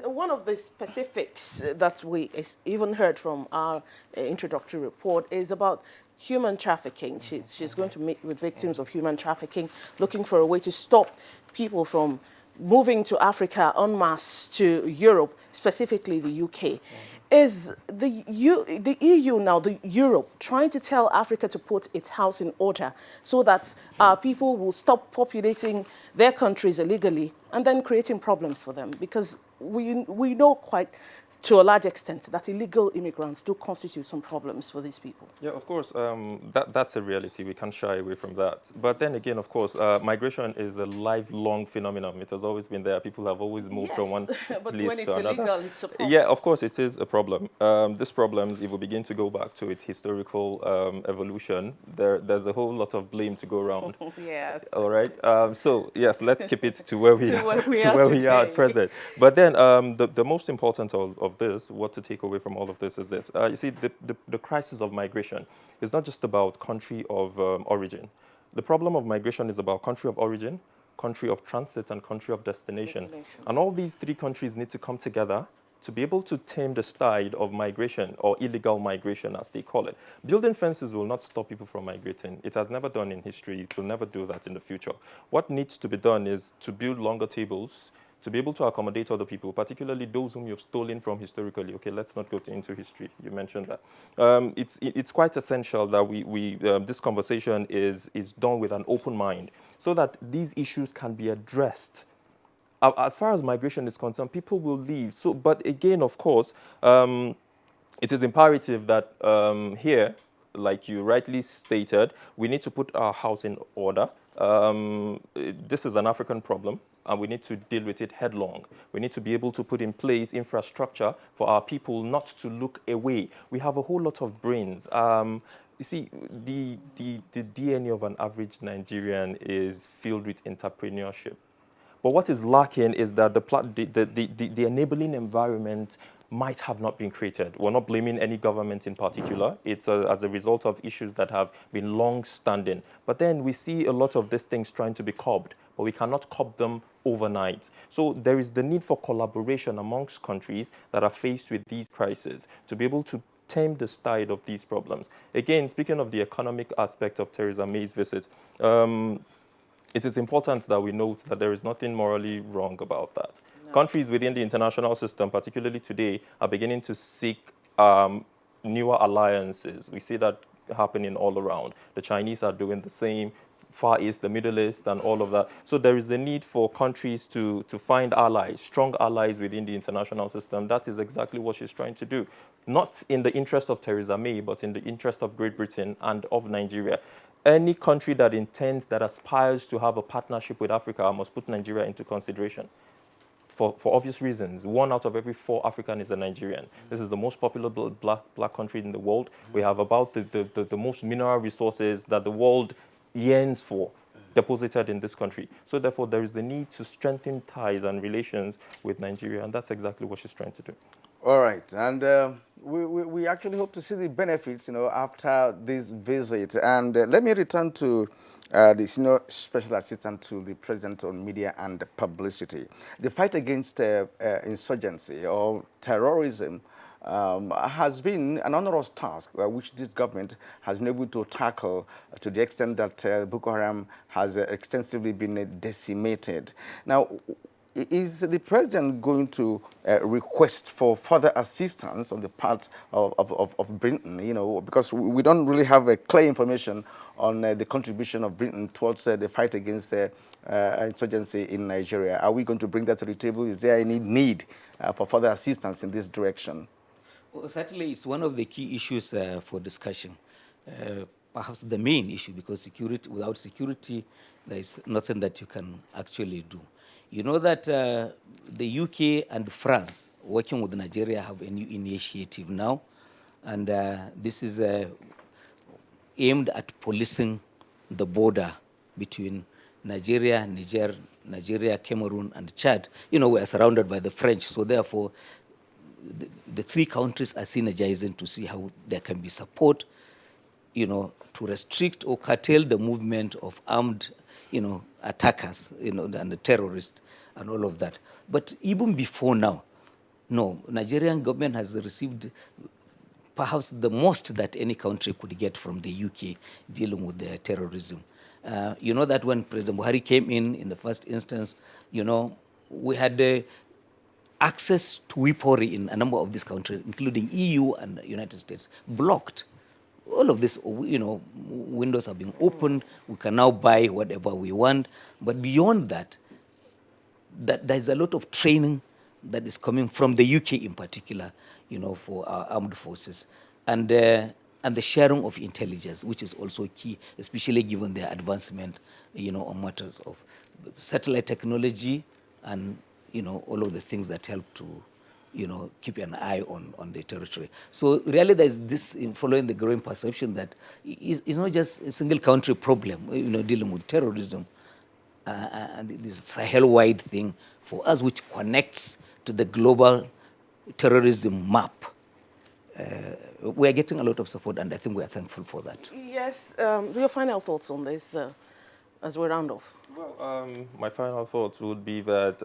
one of the specifics that we even heard from our introductory report is about human trafficking. She's going to meet with victims of human trafficking, looking for a way to stop people from moving to Africa en masse to Europe, specifically the UK. Is the EU now, the Europe, trying to tell Africa to put its house in order so that people will stop populating their countries illegally and then creating problems for them? Because we know quite to a large extent that illegal immigrants do constitute some problems for these people. Yeah, of course, that's a reality. We can't shy away from that. But then again, of course, migration is a lifelong phenomenon. It has always been there. People have always moved from one but place when it's to another. illegal, it's a problem. Yeah, of course, it is a problem. These problems, if we begin to go back to its historical evolution, there's a whole lot of blame to go around. Yes. All right. So yes, let's keep it to where we are at present. But then the most important of this, what to take away from all of this is this. You see, the crisis of migration is not just about country of origin. The problem of migration is about country of origin, country of transit, and country of destination. And all these three countries need to come together to be able to tame the tide of migration, or illegal migration as they call it. Building fences will not stop people from migrating. It has never done in history. It will never do that in the future. What needs to be done is to build longer tables to be able to accommodate other people, particularly those whom you've stolen from historically. Okay, let's not go into history. You mentioned that. It's quite essential that this conversation is done with an open mind so that these issues can be addressed. As far as migration is concerned, people will leave. So, but again, of course, it is imperative that here, like you rightly stated, we need to put our house in order. This is an African problem, and we need to deal with it headlong. We need to be able to put in place infrastructure for our people not to look away. We have a whole lot of brains. You see, the DNA of an average Nigerian is filled with entrepreneurship. But what is lacking is that the enabling environment might have not been created. We're not blaming any government in particular. It's as a result of issues that have been long-standing. But then we see a lot of these things trying to be curbed, but we cannot curb them overnight. So there is the need for collaboration amongst countries that are faced with these crises to be able to tame the tide of these problems. Again, speaking of the economic aspect of Theresa May's visit, it is important that we note that there is nothing morally wrong about that. No. Countries within the international system, particularly today, are beginning to seek newer alliances. We see that happening all around. The Chinese are doing the same, Far East, the Middle East, and all of that. So there is the need for countries to find allies, strong allies within the international system. That is exactly what she's trying to do. Not in the interest of Theresa May, but in the interest of Great Britain and of Nigeria. Any country that intends, that aspires to have a partnership with Africa must put Nigeria into consideration. For obvious reasons. 1 out of every 4 African is a Nigerian. This is the most popular black country in the world. We have about the most mineral resources that the world yearns for deposited in this country. So therefore, there is the need to strengthen ties and relations with Nigeria, and that's exactly what she's trying to do. All right, and we actually hope to see the benefits, after this visit. And let me return to the senior special assistant to the president on media and publicity. The fight against insurgency or terrorism has been an onerous task which this government has been able to tackle to the extent that Boko Haram has extensively been decimated. Now, is the president going to request for further assistance on the part of Britain, because we don't really have clear information on the contribution of Britain towards the fight against insurgency in Nigeria? Are we going to bring that to the table? Is there any need for further assistance in this direction? Well, certainly, it's one of the key issues for discussion. Perhaps the main issue, because security, without security, there is nothing that you can actually do. You know that the UK and France, working with Nigeria, have a new initiative now, and this is aimed at policing the border between Nigeria, Nigeria, Cameroon, and Chad. We are surrounded by the French, so therefore, the 3 countries are synergizing to see how there can be support, to restrict or curtail the movement of armed attackers, and the terrorists and all of that. But even before now, Nigerian government has received perhaps the most that any country could get from the UK dealing with the terrorism. You know that when President Buhari came in the first instance, we had access to weaponry in a number of these countries, including EU and the United States, blocked. All of this, windows have been opened. We can now buy whatever we want. But beyond that, there's a lot of training that is coming from the UK in particular, for our armed forces. And the sharing of intelligence, which is also key, especially given their advancement, on matters of satellite technology and, all of the things that help to, keep an eye on the territory. So really there's this, following the growing perception that it's not just a single country problem, dealing with terrorism, and this Sahel-wide thing for us, which connects to the global terrorism map. We are getting a lot of support, and I think we are thankful for that. Yes, your final thoughts on this as we round off? Well, my final thoughts would be that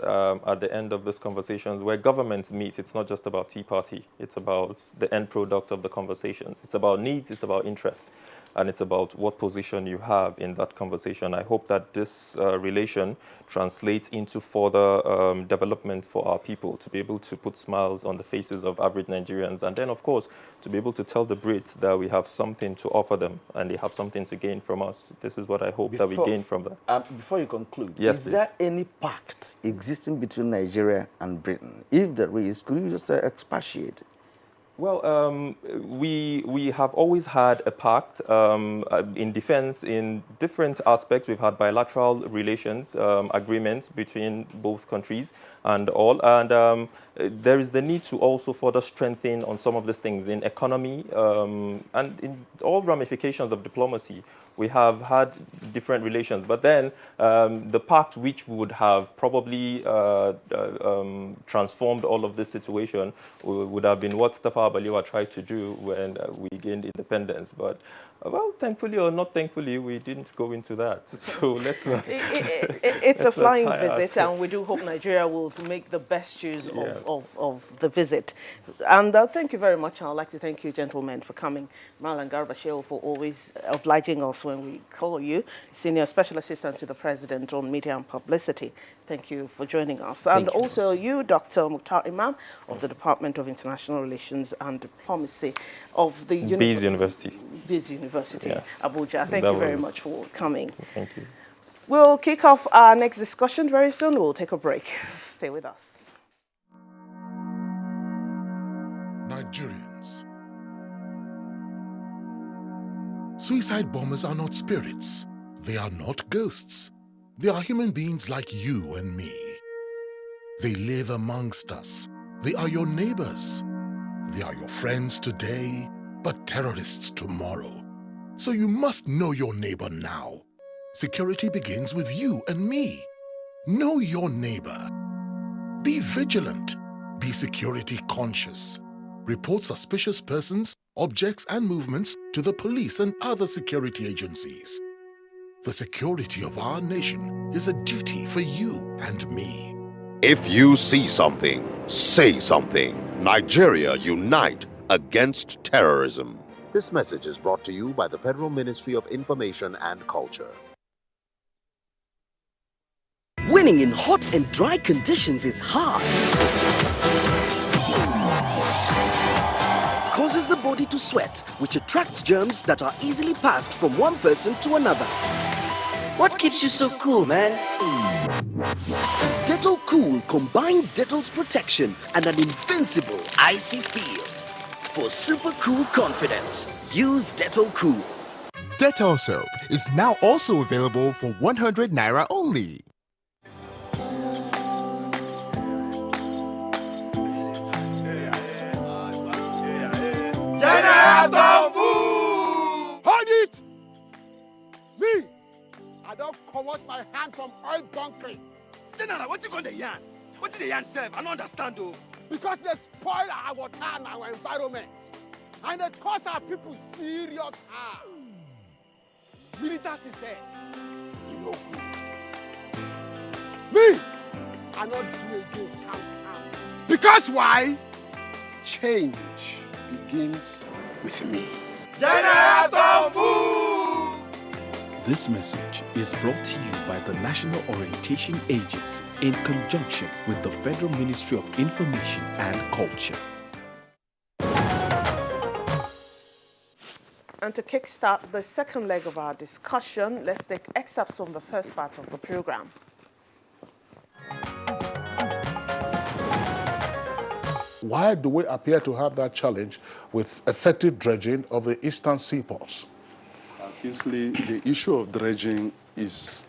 at the end of this conversations, where governments meet, it's not just about Tea Party. It's about the end product of the conversations. It's about needs, it's about interest, and it's about what position you have in that conversation. I hope that this relation translates into further development for our people, to be able to put smiles on the faces of average Nigerians, and then, of course, to be able to tell the Brits that we have something to offer them, and they have something to gain from us. This is what I hope that we gain from that. Before you conclude, yes, is please. there any pact existing between Nigeria and Britain? If there is, could you just expatiate? Well, we have always had a pact in defense in different aspects. We've had bilateral relations, agreements between both countries and all. And there is the need to also further strengthen on some of these things in economy and in all ramifications of diplomacy. we have had different relations. But then the part which would have probably transformed all of this situation would have been what Tafawa Balewa tried to do when we gained independence. But well, thankfully or not thankfully, we didn't go into that. So let's not. It's a flying visit, and we do hope Nigeria will make the best use of the visit. And thank you very much. I'd like to thank you, gentlemen, for coming. Malan Garba Shehu, for always obliging us when we call you, Senior Special Assistant to the President on Media and Publicity. Thank you for joining us. And also you, Dr. Mukhtar Imam of the Department of International Relations and Diplomacy of the University, Abuja. Thank you very much for coming. Thank you. We'll kick off our next discussion very soon. We'll take a break. Stay with us. Nigerians. Suicide bombers are not spirits. They are not ghosts. They are human beings like you and me. They live amongst us. They are your neighbors. They are your friends today, but terrorists tomorrow. So you must know your neighbor now. Security begins with you and me. Know your neighbor. Be vigilant. Be security conscious. Report suspicious persons, objects, and movements to the police and other security agencies. The security of our nation is a duty for you and me. If you see something, say something. Nigeria, unite against terrorism. This message is brought to you by the Federal Ministry of Information and Culture. Winning in hot and dry conditions is hard. Causes the body to sweat, which attracts germs that are easily passed from one person to another. What keeps you so cool, man? Dettol Cool combines Dettol's protection and an invincible icy feel. For super cool confidence, use Dettol Cool. Dettol soap is now also available for 100 naira only. Hold it! Me, I don't commot my hand from oil bunkering. General, what you going to yarn? What did the yarn say? I don't understand though. Because they spoil our water and our environment. And they cause our people serious harm. Militants is there. You know good. Me, I not do again, Sam. Because why? Change begins with me. This message is brought to you by the National Orientation Agency in conjunction with the Federal Ministry of Information and Culture. And to kickstart the second leg of our discussion, let's take excerpts from the first part of the program. Why do we appear to have that challenge with effective dredging of the eastern seaports? Obviously, the issue of dredging is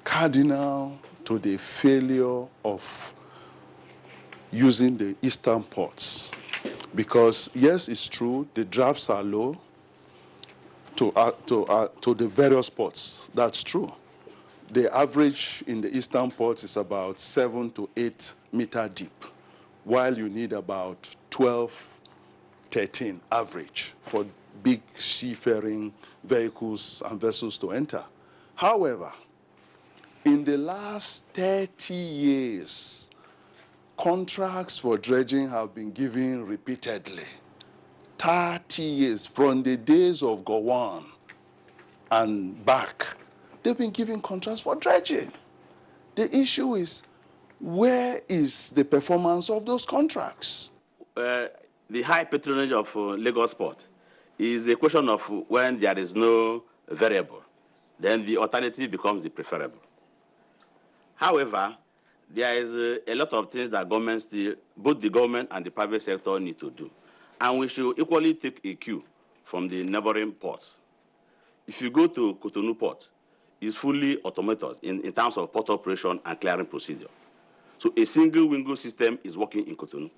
cardinal to the failure of using the eastern ports. Because, yes, it's true, the drafts are low to the various ports. That's true. The average in the eastern ports is about 7 to 8 meter deep, while you need about 12, 13 average for big seafaring vehicles and vessels to enter. However, in the last 30 years, contracts for dredging have been given repeatedly. 30 years, from the days of Gowon and back, they've been giving contracts for dredging. The issue is, where is the performance of those contracts? The high patronage of Lagos Port is a question of when there is no variable, then the alternative becomes the preferable. However, there is a lot of things that government still, both the government and the private sector need to do. And we should equally take a cue from the neighboring ports. If you go to Cotonou Port, it's fully automated in terms of port operation and clearing procedure. So a single window system is working in Cotonou.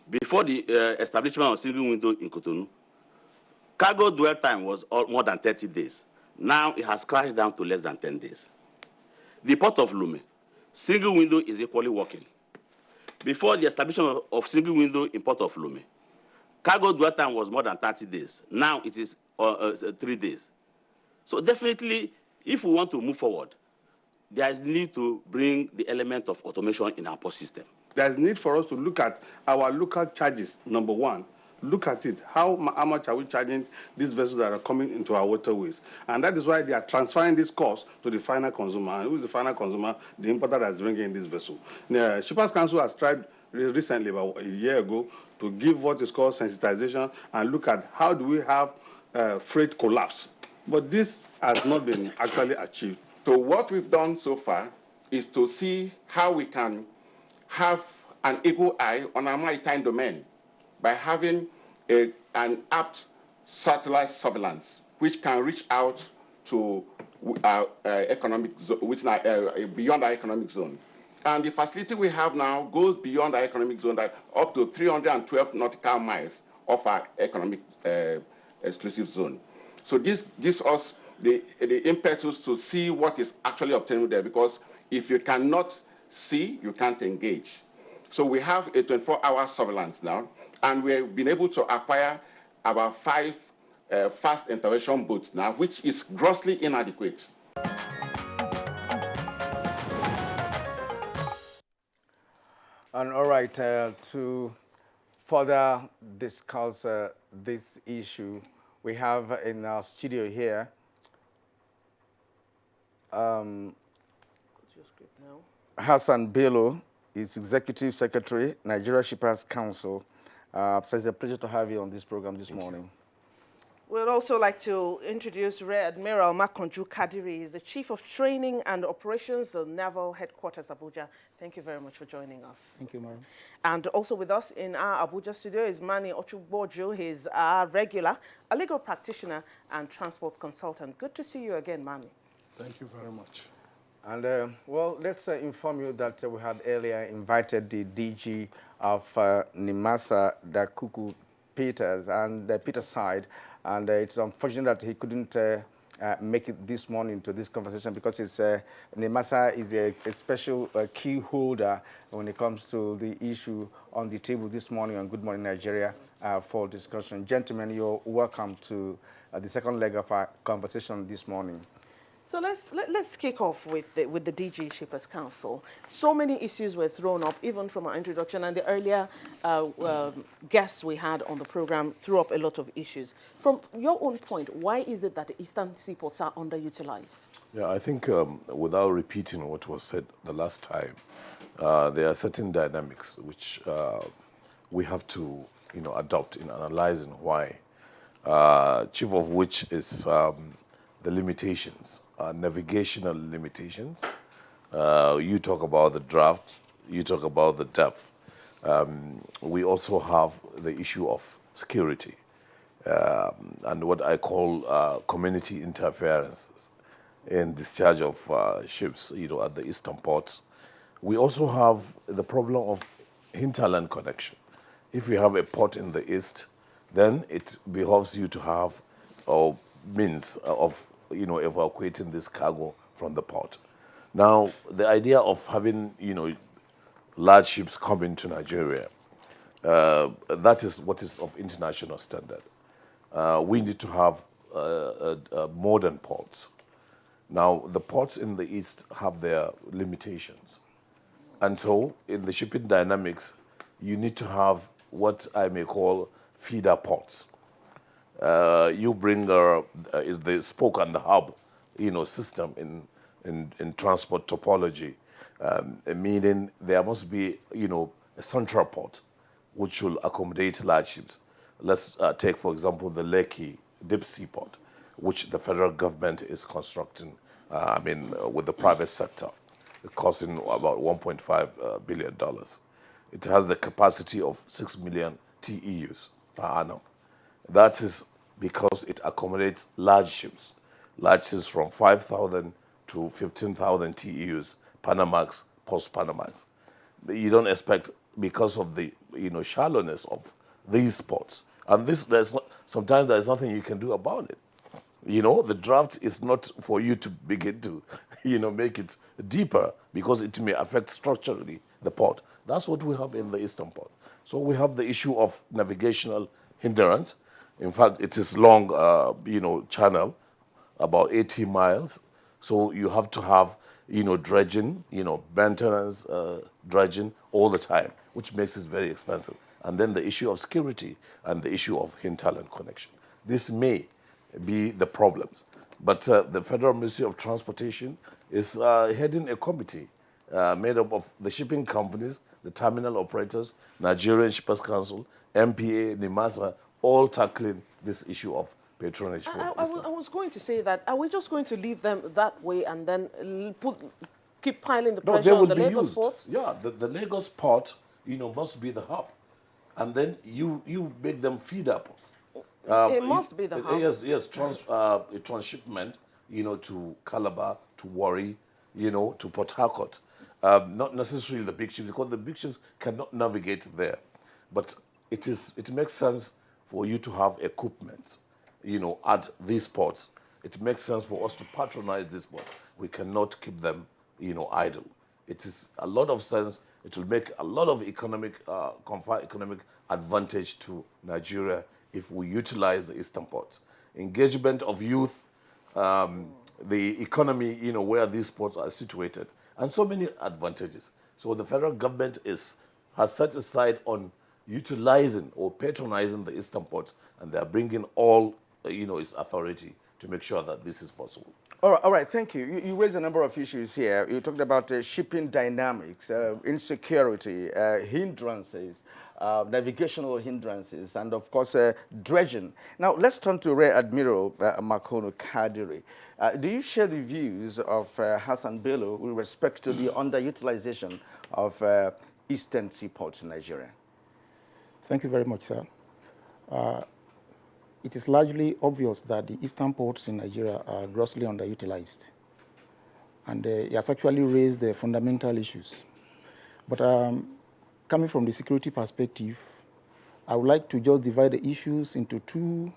Before the establishment of single window in Cotonou, cargo dwell time was more than 30 days. Now it has crashed down to less than 10 days. The port of Lome, single window is equally working. Before the establishment of single window in port of Lome, cargo dwell time was more than 30 days. Now it is 3 days. So definitely, if we want to move forward, there is need to bring the element of automation in our port system. There's need for us to look at our local charges, number one. Look at it. How much are we charging these vessels that are coming into our waterways? And that is why they are transferring this cost to the final consumer. And who is the final consumer? The importer that's bringing in this vessel. The Shippers Council has tried recently, about a year ago, to give what is called sensitization and look at how do we have freight collapse. But this has not been actually achieved. So what we've done so far is to see how we can have an eagle eye on our maritime domain by having an apt satellite surveillance, which can reach out to our economic zone, beyond our economic zone. And the facility we have now goes beyond our economic zone, up to 312 nautical miles of our economic exclusive zone. So this gives us the impetus to see what is actually obtainable there, because if you cannot see, you can't engage. So we have a 24-hour surveillance now, and we've been able to acquire about 5 fast intervention boats now, which is grossly inadequate. And all right, to further discuss this issue, we have in our studio here Hassan Bello is Executive Secretary, Nigeria Shippers Council. So it's a pleasure to have you on this program this morning. We'd also like to introduce Rear Admiral Makonju Kadiri. He's the Chief of Training and Operations at Naval Headquarters, Abuja. Thank you very much for joining us. Thank you, ma'am. And also with us in our Abuja studio is Mani Ochugboju. He's our regular, a legal practitioner and transport consultant. Good to see you again, Mani. Thank you very much. And, well, let's inform you that we had earlier invited the DG of NIMASA, Dakuku Peters, and Peter's side. And it's unfortunate that he couldn't make it this morning to this conversation, because it's, NIMASA is a special key holder when it comes to the issue on the table this morning on Good Morning Nigeria for discussion. Gentlemen, you're welcome to the second leg of our conversation this morning. So let's kick off with the DG Shippers Council. So many issues were thrown up, even from our introduction, and the earlier guests we had on the program threw up a lot of issues. From your own point, why is it that the eastern seaports are underutilized? Yeah, I think without repeating what was said the last time, there are certain dynamics which we have to, adopt in analyzing why. Chief of which is the limitations. Navigational limitations. You talk about the draft, you talk about the depth. We also have the issue of security and what I call community interferences in discharge of ships, at the eastern ports. We also have the problem of hinterland connection. If you have a port in the east, then it behoves you to have means of evacuating this cargo from the port. Now, the idea of having, large ships coming to Nigeria, that is what is of international standard. We need to have modern ports. Now, the ports in the east have their limitations. And so, in the shipping dynamics, you need to have what I may call feeder ports. You bring is the spoke and the hub, system in transport topology, meaning there must be, a central port which will accommodate large ships. Let's take, for example, the Lekki deep sea port, which the federal government is constructing, with the private sector, costing about $1.5 billion. It has the capacity of 6 million TEUs per annum. That is because it accommodates large ships from 5,000 to 15,000 TEUs, Panamax, post-Panamax. You don't expect, because of the shallowness of these ports, and sometimes there's nothing you can do about it. You know, the draft is not for you to begin to, make it deeper because it may affect structurally the port. That's what we have in the Eastern Port. So we have the issue of navigational hindrance. In fact, it is long, channel, about 80 miles. So you have to have, dredging, maintenance, dredging all the time, which makes it very expensive. And then the issue of security and the issue of hinterland connection. This may be the problems. But the Federal Ministry of Transportation is heading a committee made up of the shipping companies, the terminal operators, Nigerian Shippers Council, MPA, NIMASA, all tackling this issue of patronage for I was going to say that, are we just going to leave them that way and then keep piling the pressure on the Lagos ports? Yeah, the Lagos port, must be the hub. And then you make them feeder ports. It must be the hub. Yes, transshipment, to Calabar, to Warri, to Port Harcourt. Not necessarily the big ships, because the big ships cannot navigate there. But it makes sense for you to have equipment, at these ports. It makes sense for us to patronize these ports. We cannot keep them, idle. It is a lot of sense. It will make a lot of confer economic advantage to Nigeria if we utilize the Eastern ports. Engagement of youth, the economy, where these ports are situated, and so many advantages. So the federal government has set aside on utilizing or patronizing the Eastern ports, and they are bringing all, its authority to make sure that this is possible. All right, thank you. You raised a number of issues here. You talked about shipping dynamics, insecurity, hindrances, navigational hindrances, and of course, dredging. Now, let's turn to Rear Admiral Makono Kadiri. Do you share the views of Hassan Bello with respect to the underutilization of eastern seaports in Nigeria? Thank you very much, sir. It is largely obvious that the eastern ports in Nigeria are grossly underutilized. And it has actually raised the fundamental issues. But coming from the security perspective, I would like to just divide the issues into two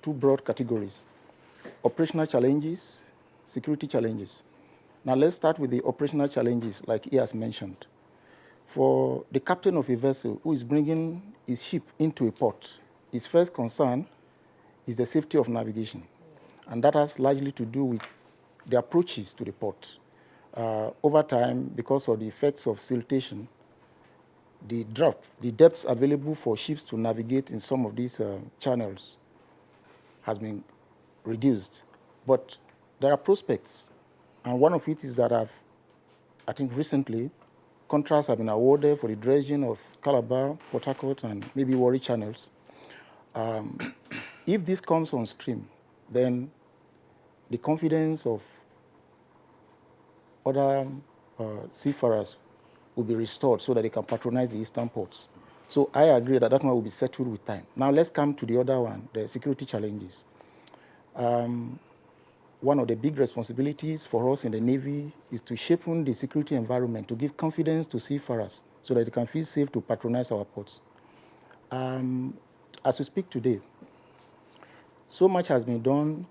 broad categories: operational challenges, security challenges. Now let's start with the operational challenges, like he has mentioned. For the captain of a vessel who is bringing his ship into a port, his first concern is the safety of navigation. And that has largely to do with the approaches to the port. Over time, because of the effects of siltation, the depths available for ships to navigate in some of these channels has been reduced. But there are prospects, and one of it is that I think recently, contracts have been awarded for the dredging of Calabar, Port Harcourt, and maybe Warri channels. If this comes on stream, then the confidence of other seafarers will be restored so that they can patronize the eastern ports. So I agree that one will be settled with time. Now let's come to the other one, the security challenges. One of the big responsibilities for us in the Navy is to shape the security environment, to give confidence to seafarers so that they can feel safe to patronize our ports. As we speak today, so much has been done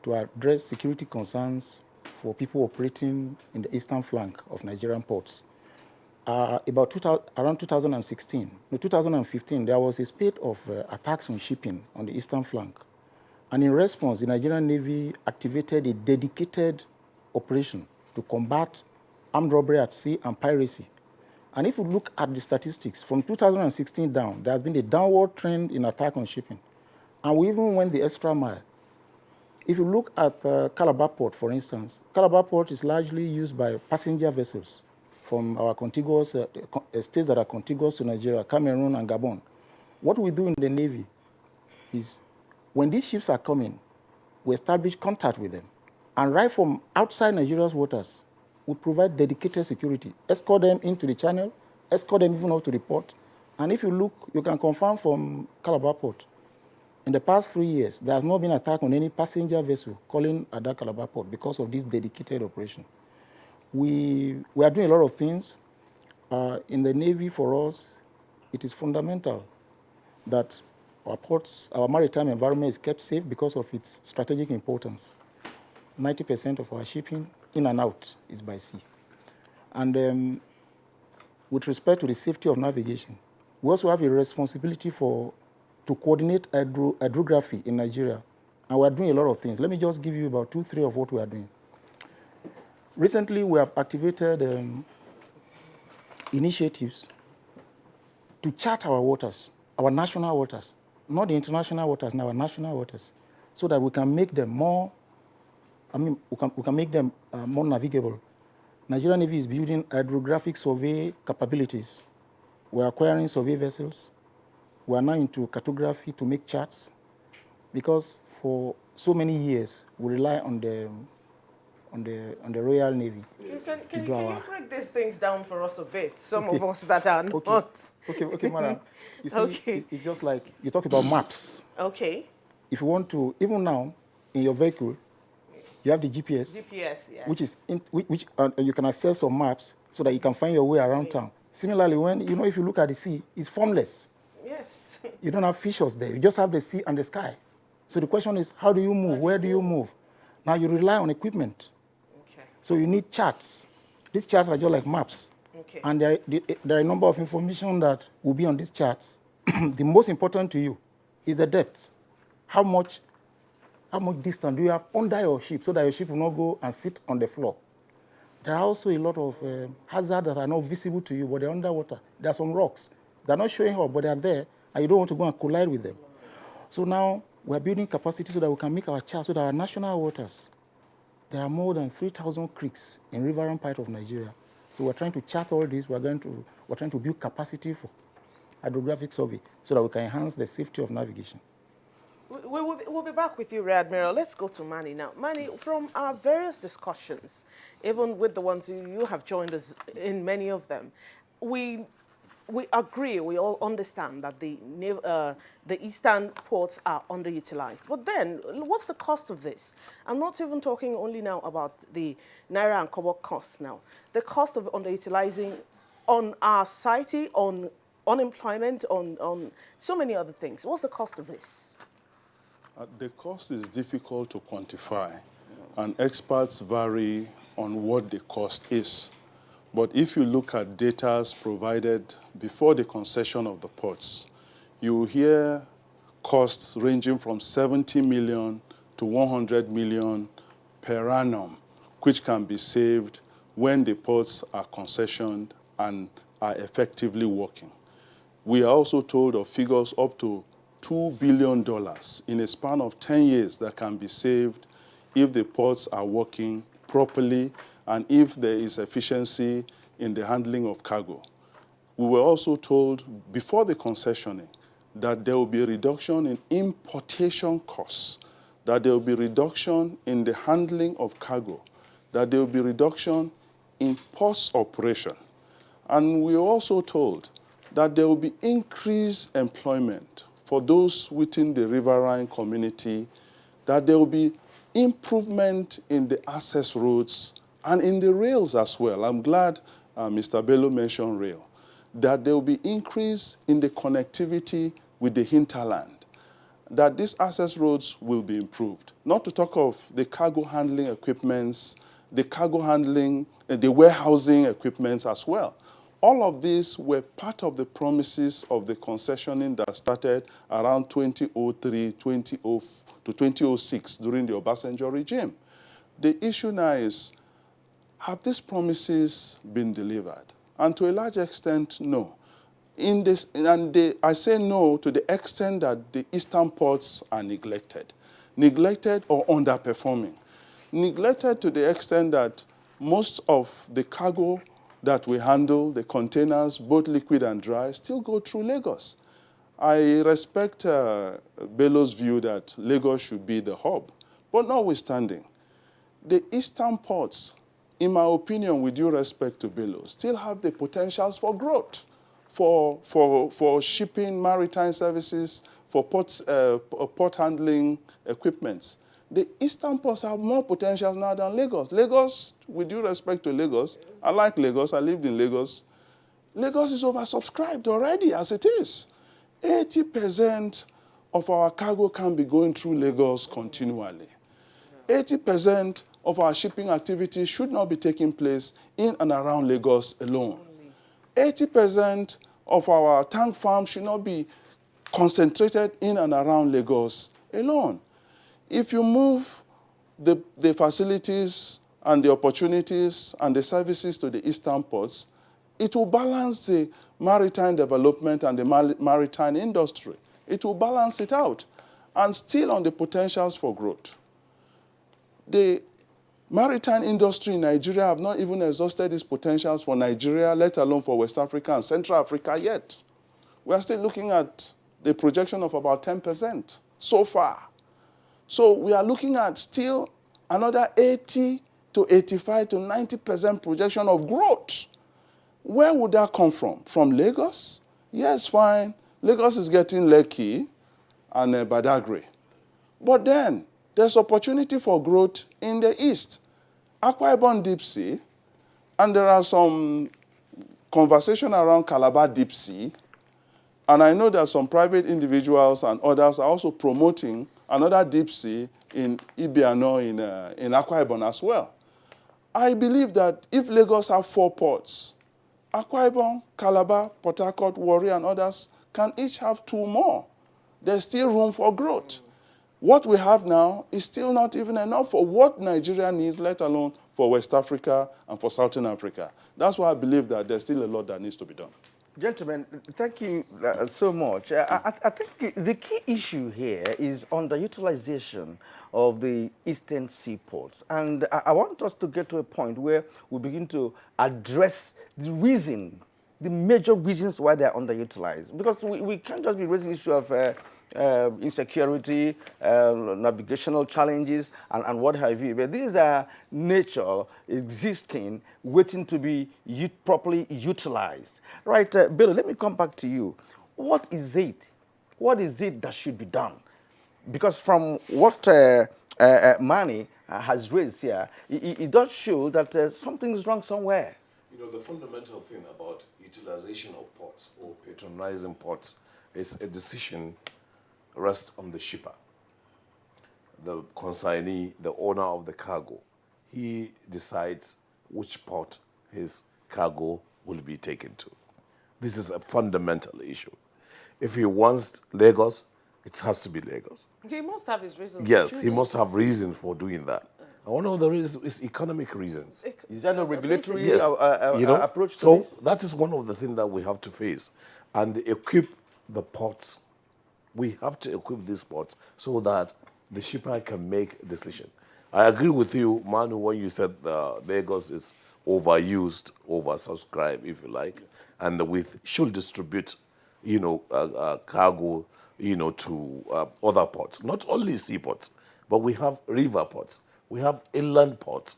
to address security concerns for people operating in the eastern flank of Nigerian ports. Around 2015, there was a spate of attacks on shipping on the eastern flank. And in response, the Nigerian Navy activated a dedicated operation to combat armed robbery at sea and piracy. And if you look at the statistics, from 2016 down, there has been a downward trend in attack on shipping. And we even went the extra mile. If you look at Calabar Port, for instance, Calabar Port is largely used by passenger vessels from our contiguous states that are contiguous to Nigeria, Cameroon and Gabon. What we do in the Navy is, when these ships are coming, we establish contact with them. And right from outside Nigeria's waters, we provide dedicated security, escort them into the channel, escort them even up to the port. And if you look, you can confirm from Calabar Port, in the past 3 years, there has not been an attack on any passenger vessel calling at that Calabar Port because of this dedicated operation. We are doing a lot of things. In the Navy, for us, it is fundamental that Our ports, our maritime environment is kept safe because of its strategic importance. 90% of our shipping in and out is by sea. And with respect to the safety of navigation, we also have a responsibility to coordinate hydrography in Nigeria. And we are doing a lot of things. Let me just give you about 2-3 of what we are doing. Recently, we have activated initiatives to chart our waters, our national waters, not the international waters, now our national waters, so that we can make them more, we can make them more navigable. Nigerian Navy is building hydrographic survey capabilities. We're acquiring survey vessels. We are now into cartography to make charts, because for so many years we rely on the Royal Navy. Can you break these things down for us a bit? Some of us that are not. Okay, Madam. You see, it's just like you talk about maps. Okay. If you want to, even now, in your vehicle, you have the GPS. GPS, yeah. Which you can access some maps so that you can find your way around town. Similarly, if you look at the sea, it's formless. Yes. You don't have features there. You just have the sea and the sky. So the question is, how do you move? Where do you move? Now you rely on equipment. Okay. So you need charts. These charts are just like maps. Okay. And there are a number of information that will be on these charts. The most important to you is the depth. How much distance do you have under your ship so that your ship will not go and sit on the floor? There are also a lot of hazards that are not visible to you, but they're underwater. There are some rocks. They're not showing up, but they're there, and you don't want to go and collide with them. So now we're building capacity so that we can make our charts so that our national waters, there are more than 3,000 creeks in riverine part of Nigeria. So we're trying to chart all this. We're trying to build capacity for hydrographic survey so that we can enhance the safety of navigation. We'll be back with you, Rear Admiral. Let's go to Manny now. Manny, from our various discussions, even with the ones you have joined us in many of them, we agree, we all understand that the eastern ports are underutilized. But then, what's the cost of this? I'm not even talking only now about the Naira and Kobo costs now. The cost of underutilizing on our society, on unemployment, on so many other things. What's the cost of this? The cost is difficult to quantify, and experts vary on what the cost is. But if you look at data provided before the concession of the ports, you will hear costs ranging from 70 million to 100 million per annum, which can be saved when the ports are concessioned and are effectively working. We are also told of figures up to $2 billion in a span of 10 years that can be saved if the ports are working properly and if there is efficiency in the handling of cargo. We were also told before the concessioning that there will be a reduction in importation costs, that there will be reduction in the handling of cargo, that there will be reduction in post operation. And we were also told that there will be increased employment for those within the riverine community, that there will be improvement in the access roads and in the rails as well. I'm glad Mr. Bello mentioned rail, that there will be increase in the connectivity with the hinterland, that these access roads will be improved. Not to talk of the cargo handling equipments, the cargo handling, the warehousing equipments as well. All of these were part of the promises of the concessioning that started around 2003 to 2006 during the Obasanjo regime. The issue now is, have these promises been delivered? And to a large extent, no. I say no to the extent that the eastern ports are neglected or underperforming. Neglected to the extent that most of the cargo that we handle, the containers, both liquid and dry, still go through Lagos. I respect Bello's view that Lagos should be the hub, but notwithstanding, the eastern ports, in my opinion, with due respect to Bello, still have the potentials for growth, for shipping, maritime services, for port handling equipments. The eastern ports have more potentials now than Lagos. Lagos, with due respect to Lagos, I like Lagos, I lived in Lagos. Lagos is oversubscribed already as it is. 80% of our cargo can be going through Lagos continually. 80% of our shipping activities should not be taking place in and around Lagos alone. 80% of our tank farms should not be concentrated in and around Lagos alone. If you move the facilities and the opportunities and the services to the eastern ports, it will balance the maritime development and the maritime industry. It will balance it out. And still on the potentials for growth. The maritime industry in Nigeria have not even exhausted its potentials for Nigeria, let alone for West Africa and Central Africa yet. We are still looking at the projection of about 10% so far. So we are looking at still another 80 to 85 to 90% projection of growth. Where would that come from? From Lagos? Yes, fine. Lagos is getting Lekki and Badagry. But then there's opportunity for growth in the east. Akwa Ibom Deep Sea, and there are some conversation around Calabar Deep Sea. And I know that some private individuals and others are also promoting another deep sea in Ibiano in Akwa Ibom as well. I believe that if Lagos have 4 ports, Akwa Ibom, Calabar, Port Harcourt, Warri, and others can each have 2 more. There's still room for growth. What we have now is still not even enough for what Nigeria needs, let alone for West Africa and for Southern Africa. That's why I believe that there's still a lot that needs to be done. Gentlemen, thank you so much. I think the key issue here is underutilization of the eastern seaports. And I want us to get to a point where we begin to address the reason, the major reasons why they're underutilized. Because we can't just be raising the issue of insecurity, navigational challenges, and what have you. But these are nature existing, waiting to be properly utilized. Right, Billy, let me come back to you. What is it? What is it that should be done? Because from what Manny has raised here, it does show that something is wrong somewhere. You know, the fundamental thing about utilization of ports or patronizing ports is a decision rests on the shipper, the consignee, the owner of the cargo. He decides which port his cargo will be taken to. This is a fundamental issue. If he wants Lagos, it has to be Lagos. He must have his reasons. Yes, he must have reasons for doing that. And one of the reasons is economic reasons. Is that a regulatory approach to so this? that is one of the things that we have to face and equip the ports. We have to equip these ports so that the shipper can make a decision. I agree with you, Manu, when you said Lagos is overused, oversubscribed, if you like, and we should distribute, cargo, to other ports. Not only seaports, but we have river ports. We have inland ports.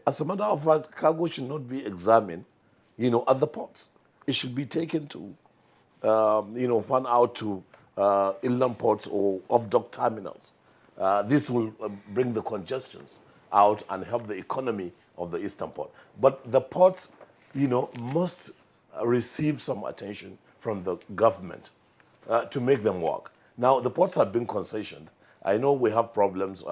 As a matter of fact, cargo should not be examined, at the ports. It should be taken to, fan out to inland ports or off-dock terminals. This will bring the congestions out and help the economy of the eastern port. But the ports, must receive some attention from the government to make them work. Now, the ports have been concessioned. I know we have problems,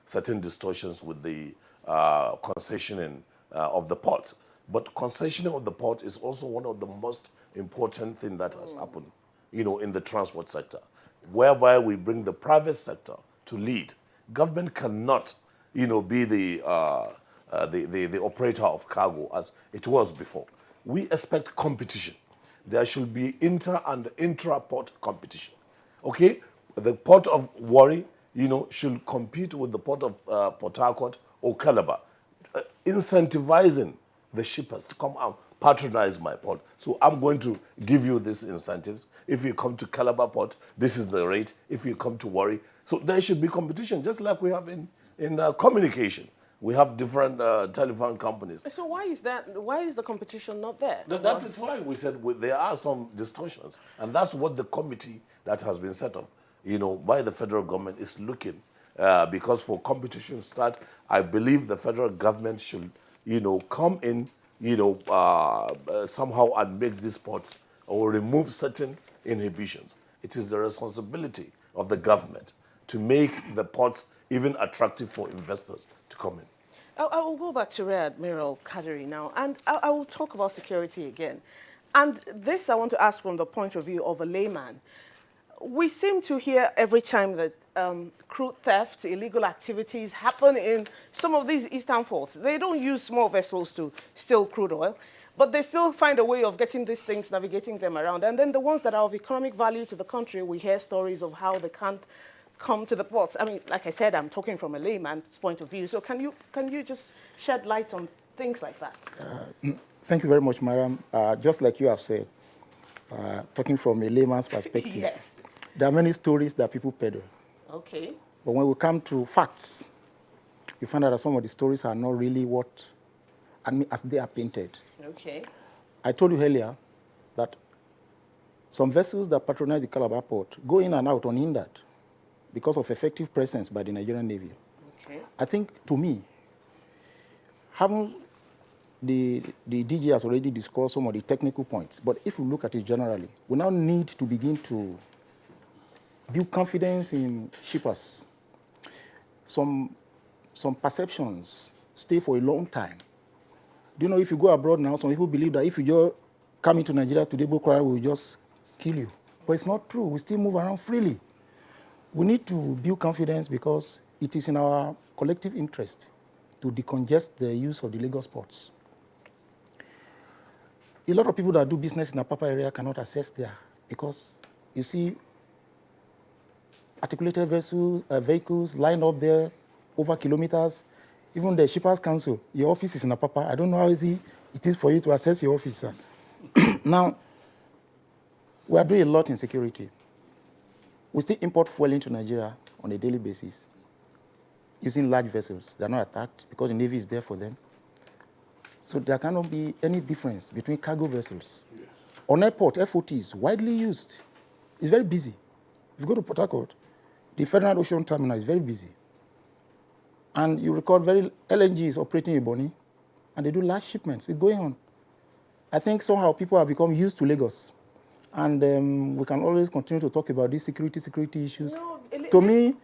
certain distortions with the concessioning of the ports. But concessioning of the port is also one of the most important things that has happened, in the transport sector, whereby we bring the private sector to lead. Government cannot, be the operator of cargo as it was before. We expect competition. There should be inter and intra-port competition. Okay, the port of Warri, should compete with the port of Port Harcourt or Calabar, incentivizing the shippers to come out, patronize my port. So I'm going to give you these incentives. If you come to Calabar port, this is the rate. If you come to Warri, so there should be competition, just like we have in communication. We have different telephone companies. So why is that? Why is the competition not there? That is why we said there are some distortions, and that's what the committee that has been set up, by the federal government is looking. Because for competition to start, I believe the federal government should, come in, somehow and make these ports or remove certain inhibitions. It is the responsibility of the government to make the ports even attractive for investors to come in. I will go back to Rear Admiral Kadiri now, and I will talk about security again. And this I want to ask from the point of view of a layman. We seem to hear every time that crude theft, illegal activities happen in some of these eastern ports. They don't use small vessels to steal crude oil, but they still find a way of getting these things, navigating them around. And then the ones that are of economic value to the country, we hear stories of how they can't come to the ports. I mean, like I said, I'm talking from a layman's point of view. So can you just shed light on things like that? Thank you very much, Mariam. Just like you have said, talking from a layman's perspective, Yes. there are many stories that people peddle. Okay. But when we come to facts, you find out that some of the stories are not really what, as they are painted. Okay. I told you earlier that some vessels that patronize the Calabar port go in and out unhindered because of effective presence by the Nigerian Navy. Okay. I think, to me, having the DG has already discussed some of the technical points, but if you look at it generally, we now need to begin to build confidence in shippers. Some perceptions stay for a long time. Do you know, if you go abroad now, some people believe that if you just come into Nigeria today, Boko Haram will just kill you. But it's not true. We still move around freely. We need to build confidence because it is in our collective interest to decongest the use of the Lagos ports. A lot of people that do business in the Apapa area cannot access there because, you see, articulated vehicles lined up there over kilometers. Even the Shippers Council, your office is in Apapa. I don't know how easy it is for you to access your office, sir. Now, we are doing a lot in security. We still import fuel into Nigeria on a daily basis using large vessels. They're not attacked because the Navy is there for them. So there cannot be any difference between cargo vessels. Yes. On airport, FOT is widely used. It's very busy. If you go to Port Harcourt, the Federal Ocean Terminal is very busy. And you record LNG is operating in Bonny, and they do large shipments. It's going on. I think somehow people have become used to Lagos. And we can always continue to talk about these security issues. No, to me,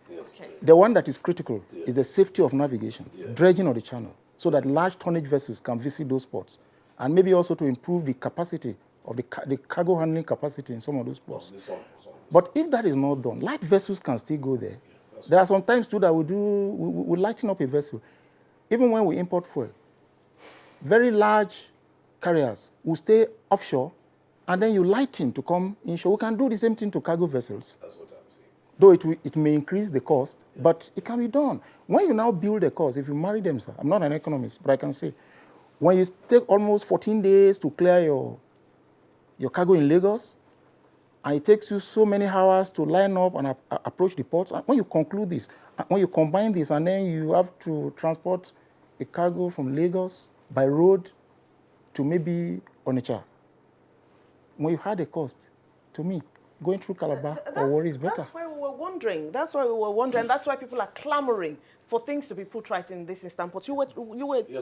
the one that is critical is the safety of navigation, dredging of the channel, so that large tonnage vessels can visit those ports, and maybe also to improve the capacity of the cargo handling capacity in some of those ports. But if that is not done, light vessels can still go there. There are some times too that we lighten up a vessel. Even when we import fuel, very large carriers will stay offshore, and then you lighten to come inshore. We can do the same thing to cargo vessels. That's what I'm saying. Though it may increase the cost, but it can be done. When you now build a cost, if you marry them, sir, I'm not an economist, but I can say, when you take almost 14 days to clear your cargo in Lagos, and it takes you so many hours to line up and approach the ports, and when you conclude this, when you combine this, and then you have to transport a cargo from Lagos by road to maybe Onitsha, when you had a cost, to me, going through Calabar or Warri is better. That's why we were wondering. That's why people are clamoring for things to be put right in this instant. But you were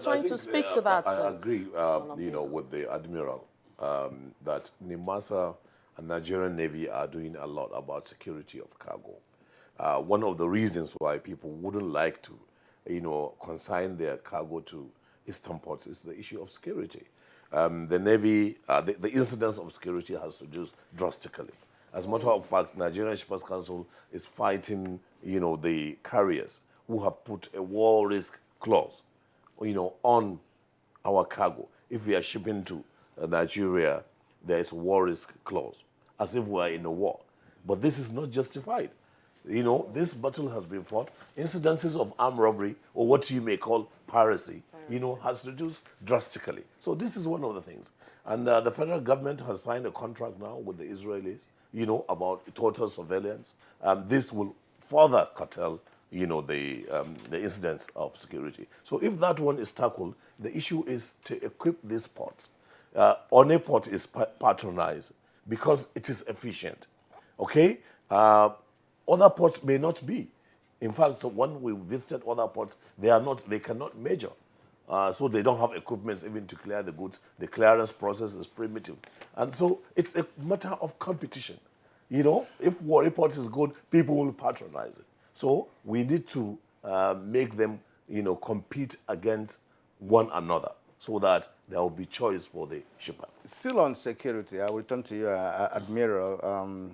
trying to speak to that. I agree, with the Admiral, that NIMASA and Nigerian Navy are doing a lot about security of cargo. One of the reasons why people wouldn't like to, consign their cargo to eastern ports is the issue of security. The Navy, the incidence of security has reduced drastically. As a matter of fact, Nigerian Shippers Council is fighting, the carriers who have put a war risk clause, on our cargo. If we are shipping to Nigeria, there is a war risk clause, as if we are in a war. But this is not justified. This battle has been fought. Incidences of armed robbery, or what you may call piracy, has reduced drastically. So this is one of the things. And the federal government has signed a contract now with the Israelis, about total surveillance. This will further curtail, the incidence of security. So if that one is tackled, the issue is to equip these ports. One port is patronized because it is efficient. Okay? Other ports may not be. In fact, so when we visited other ports, they cannot measure. So they don't have equipment even to clear the goods. The clearance process is primitive. And so it's a matter of competition. You know, if war report is good, people will patronize it. So we need to make them, you know, compete against one another so that there will be choice for the shipper. Still on security, I will return to you, Admiral.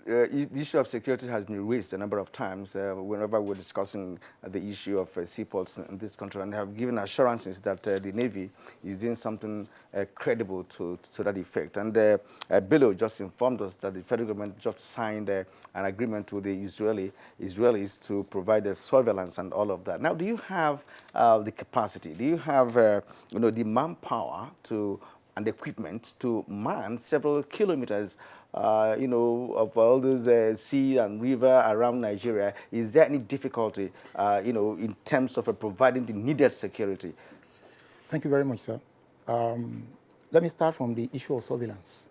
The issue of security has been raised a number of times whenever we're discussing the issue of seaports in this country, and have given assurances that the Navy is doing something credible to that effect. And Bello just informed us that the federal government just signed an agreement with the Israelis to provide the surveillance and all of that. Now, do you have the capacity? Do you have the manpower and equipment to man several kilometers of all those sea and river around Nigeria? Is there any difficulty, in terms of providing the needed security? Thank you very much, sir. Let me start from the issue of surveillance.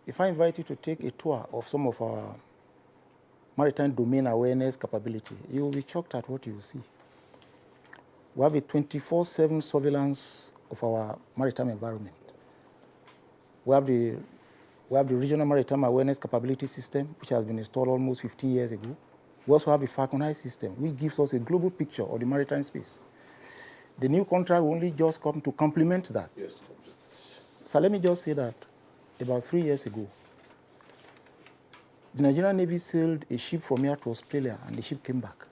If I invite you to take a tour of some of our maritime domain awareness capability, you will be shocked at what you will see. We have a 24/7 surveillance of our maritime environment. We have the Regional Maritime Awareness Capability System, which has been installed almost 15 years ago. We also have the Falcon system, which gives us a global picture of the maritime space. The new contract will only just come to complement that. Yes. So let me just say that about 3 years ago, the Nigerian Navy sailed a ship from here to Australia, and the ship came back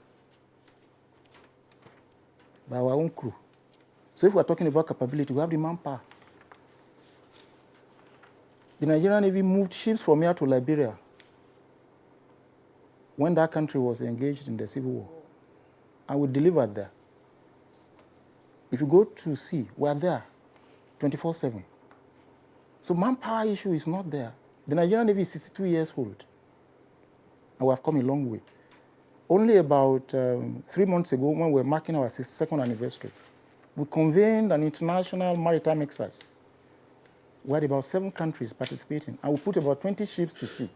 by our own crew. So if we're talking about capability, we have the manpower. The Nigerian Navy moved ships from here to Liberia when that country was engaged in the Civil War, and we delivered there. If you go to sea, we're there 24/7. So manpower issue is not there. The Nigerian Navy is 62 years old, and we have come a long way. Only about 3 months ago, when we were marking our 62nd anniversary, we convened an international maritime exercise. We had about 7 countries participating, and we put about 20 ships to sea,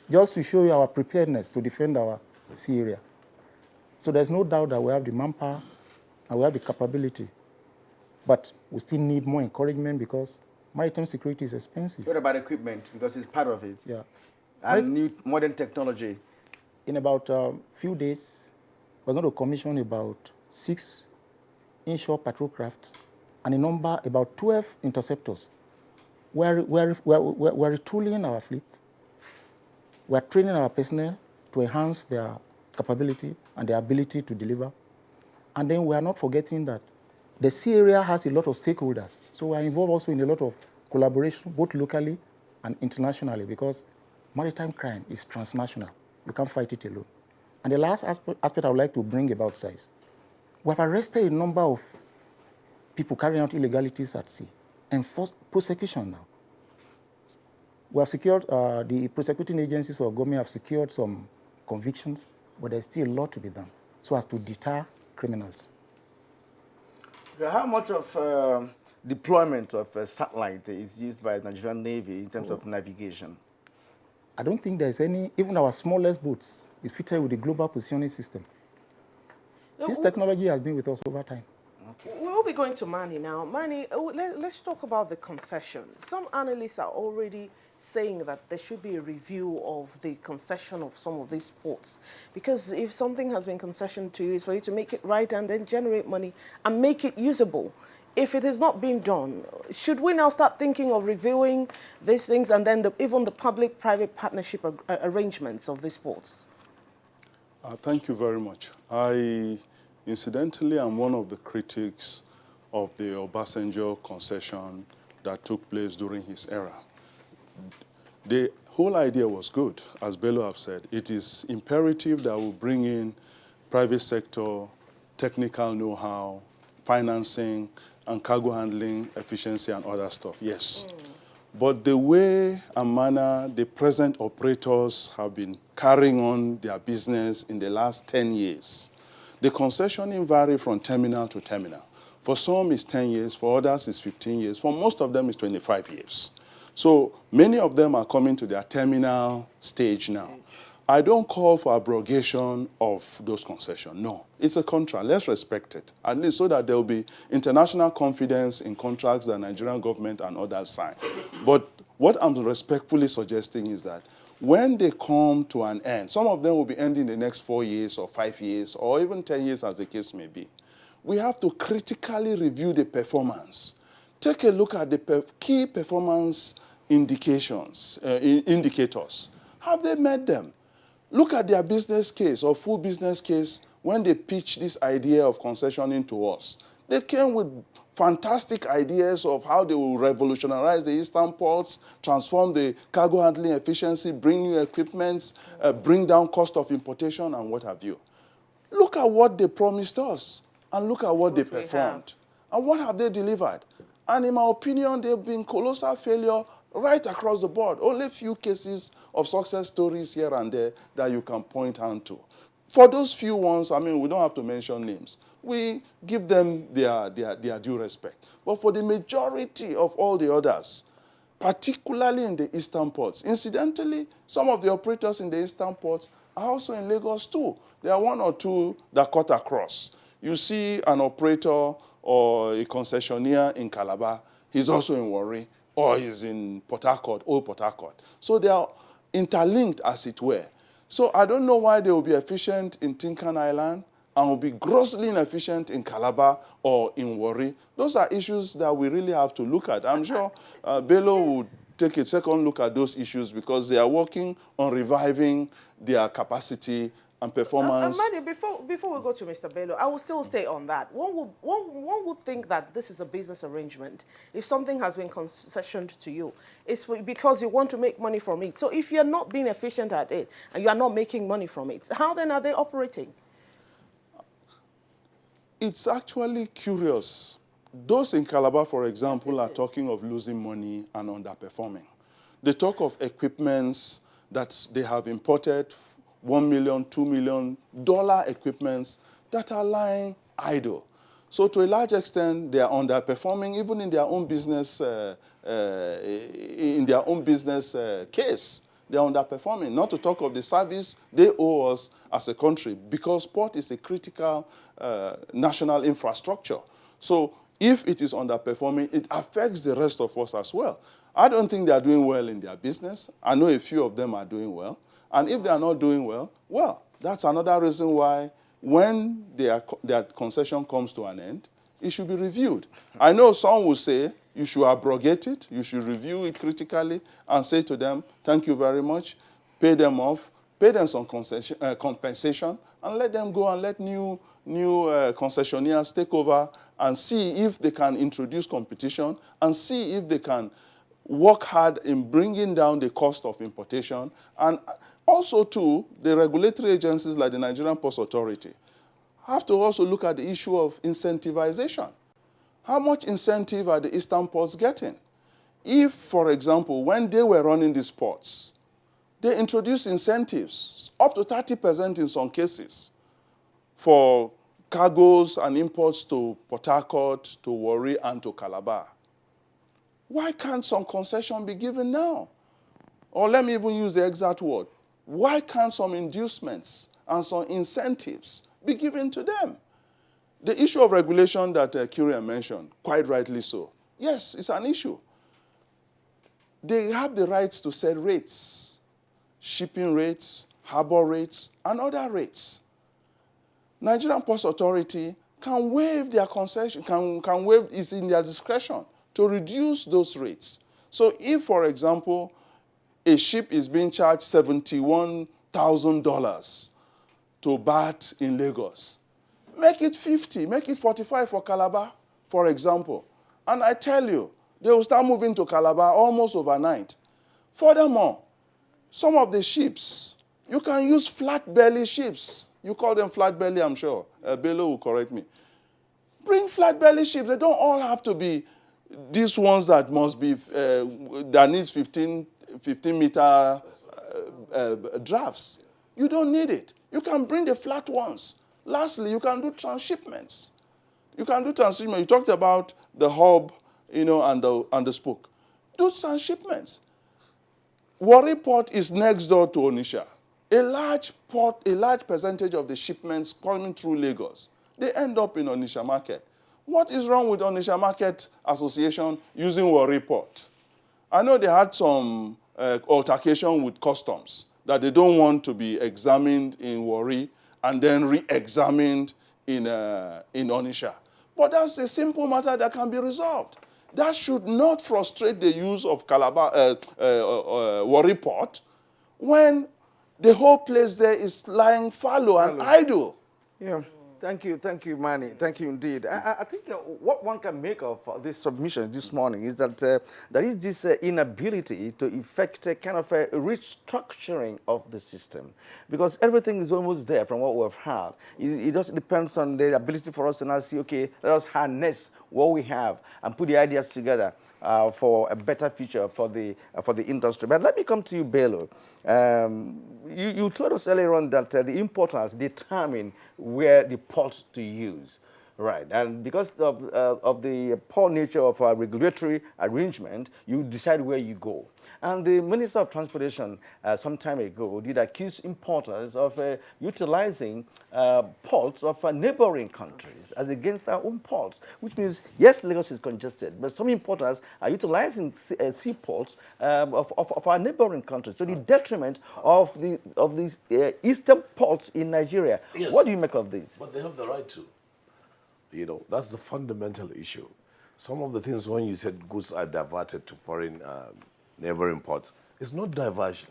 just to show you our preparedness to defend our sea area. So there's no doubt that we have the manpower and we have the capability, but we still need more encouragement because maritime security is expensive. What about equipment? Because it's part of it. Yeah. And new modern technology. In about a few days, we're going to commission about 6 inshore patrol craft and about 12 interceptors. We're retooling our fleet. We're training our personnel to enhance their capability and their ability to deliver. And then we are not forgetting that the sea area has a lot of stakeholders. So we are involved also in a lot of collaboration, both locally and internationally, because maritime crime is transnational. You can't fight it alone. And the last aspect I would like to bring about size. We have arrested a number of people carrying out illegalities at sea. Enforced prosecution now. We have secured, the prosecuting agencies or government have secured some convictions, but there's still a lot to be done so as to deter criminals. How much of deployment of satellite is used by the Nigerian Navy in terms of navigation? I don't think there's any, even our smallest boats is fitted with the global positioning system. This technology has been with us over time. We'll be going to Manny now. Manny, let's talk about the concession. Some analysts are already saying that there should be a review of the concession of some of these ports. Because if something has been concessioned to you, it's for you to make it right and then generate money and make it usable. If it has not been done, should we now start thinking of reviewing these things and then even the public-private partnership arrangements of these ports? Thank you very much. Incidentally, I'm one of the critics of the Obasanjo concession that took place during his era. The whole idea was good, as Bello have said. It is imperative that we bring in private sector, technical know-how, financing, and cargo handling efficiency and other stuff, yes. But the way and manner the present operators have been carrying on their business in the last 10 years, the concessioning vary from terminal to terminal. For some, it's 10 years. For others, it's 15 years. For most of them, it's 25 years. So many of them are coming to their terminal stage now. I don't call for abrogation of those concessions. No, it's a contract. Let's respect it, at least so that there will be international confidence in contracts that the Nigerian government and others sign. But What I'm respectfully suggesting is that when they come to an end, some of them will be ending the next 4 years or 5 years or even 10 years as the case may be. We have to critically review the performance. Take a look at the key performance indicators. Have they met them? Look at their business case or full business case when they pitched this idea of concessioning to us. They came with fantastic ideas of how they will revolutionize the eastern ports, transform the cargo handling efficiency, bring new equipments, bring down cost of importation, and what have you. Look at what they promised us, and look at what they performed. And what have they delivered? And in my opinion, they've been colossal failure right across the board. Only a few cases of success stories here and there that you can point hand to. For those few ones, I mean, we don't have to mention names. We give them their due respect. But for the majority of all the others, particularly in the eastern ports, incidentally, some of the operators in the eastern ports are also in Lagos too. There are one or two that cut across. You see an operator or a concessionaire in Calabar, he's also in Warri, or he's in Port Harcourt, Old Port Harcourt. So they are interlinked, as it were. So I don't know why they will be efficient in Tinkan Island and will be grossly inefficient in Calabar or in Warri. Those are issues that we really have to look at. I'm sure Bello would take a second look at those issues because they are working on reviving their capacity and performance. Manny, before we go to Mr. Bello, I will still stay on that. One would think that this is a business arrangement. If something has been concessioned to you, it's because you want to make money from it. So if you're not being efficient at it and you are not making money from it, how then are they operating? It's actually curious. Those in Calabar, for example, are talking of losing money and underperforming. They talk of equipments that they have imported, $1 million, $2 million equipments that are lying idle. So to a large extent, they are underperforming even in their own business, case. They are underperforming, not to talk of the service they owe us as a country, because port is a critical national infrastructure. So if it is underperforming, it affects the rest of us as well. I don't think they are doing well in their business. I know a few of them are doing well. And if they are not doing well, well, that's another reason why when their concession comes to an end, it should be reviewed. I know some will say you should abrogate it, you should review it critically and say to them, thank you very much, pay them off, pay them some compensation, and let them go and let new concessionaires take over and see if they can introduce competition and see if they can work hard in bringing down the cost of importation. And also, too, the regulatory agencies like the Nigerian Ports Authority have to also look at the issue of incentivization. How much incentive are the eastern ports getting? If, for example, when they were running these ports, they introduced incentives, up to 30% in some cases, for cargoes and imports to Port Harcourt, to Warri, and to Calabar. Why can't some concession be given now? Or let me even use the exact word. Why can't some inducements and some incentives be given to them? The issue of regulation that Kyria mentioned, quite rightly so. Yes, it's an issue. They have the rights to set rates, shipping rates, harbor rates, and other rates. Nigerian Ports Authority can waive their concession, can waive, it's in their discretion to reduce those rates. So if, for example, a ship is being charged $71,000 to berth in Lagos, make it 50, make it 45 for Calabar, for example. And I tell you, they will start moving to Calabar almost overnight. Furthermore, some of the ships, you can use flat belly ships. You call them flat belly, I'm sure. Bello will correct me. Bring flat belly ships. They don't all have to be these ones that must be, that needs 15-meter drafts. You don't need it. You can bring the flat ones. Lastly, you can do transshipments. You can do transshipment. You talked about the hub, and the spoke. Do transshipments. Warri Port is next door to Onitsha. A large percentage of the shipments coming through Lagos, they end up in Onitsha Market. What is wrong with Onitsha Market Association using Warri Port? I know they had some altercation with customs that they don't want to be examined in Warri and then re-examined in Onitsha. But that's a simple matter that can be resolved. That should not frustrate the use of Warri Port when the whole place there is lying fallow and idle. Yeah, thank you, Manny. Thank you indeed. I think what one can make of this submission this morning is that there is this inability to effect a kind of a restructuring of the system, because everything is almost there from what we've had. It just depends on the ability for us to now see, okay, let us harness what we have and put the ideas together for a better future for the industry. But let me come to you, Bello. You told us earlier on that the importers determine where the port to use, right? And because of the poor nature of our regulatory arrangement, you decide where you go. And the Minister of Transportation some time ago did accuse importers of utilizing ports of neighboring countries as against our own ports, which means, yes, Lagos is congested, but some importers are utilizing seaports of our neighboring countries, to the detriment of the eastern ports in Nigeria. Yes. What do you make of this? But they have the right to. You know, that's the fundamental issue. Some of the things when you said goods are diverted to foreign neighboring ports, it's not diversion.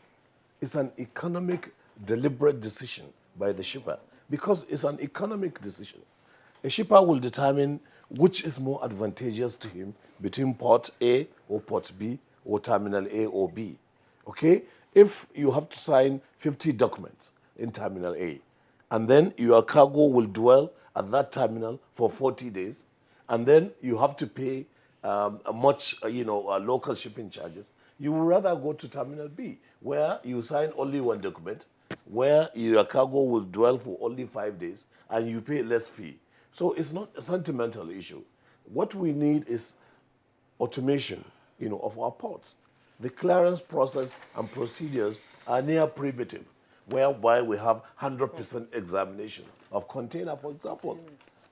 It's an economic, deliberate decision by the shipper, because it's an economic decision. A shipper will determine which is more advantageous to him between port A or port B or terminal A or B. Okay? If you have to sign 50 documents in terminal A, and then your cargo will dwell at that terminal for 40 days, and then you have to pay local shipping charges, you would rather go to terminal B, where you sign only one document, where your cargo will dwell for only 5 days, and you pay less fee. So it's not a sentimental issue. What we need is automation, of our ports. The clearance process and procedures are near primitive, whereby we have 100% examination of container, for example.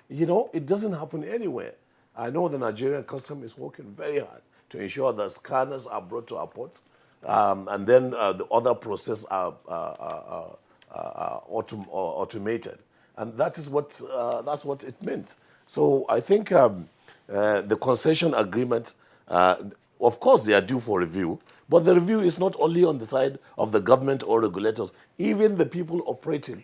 It doesn't happen anywhere. I know the Nigerian custom is working very hard to ensure that scanners are brought to our ports, and then the other process are automated, and that's what it means. So I think the concession agreement, of course, they are due for review, but the review is not only on the side of the government or regulators. Even the people operating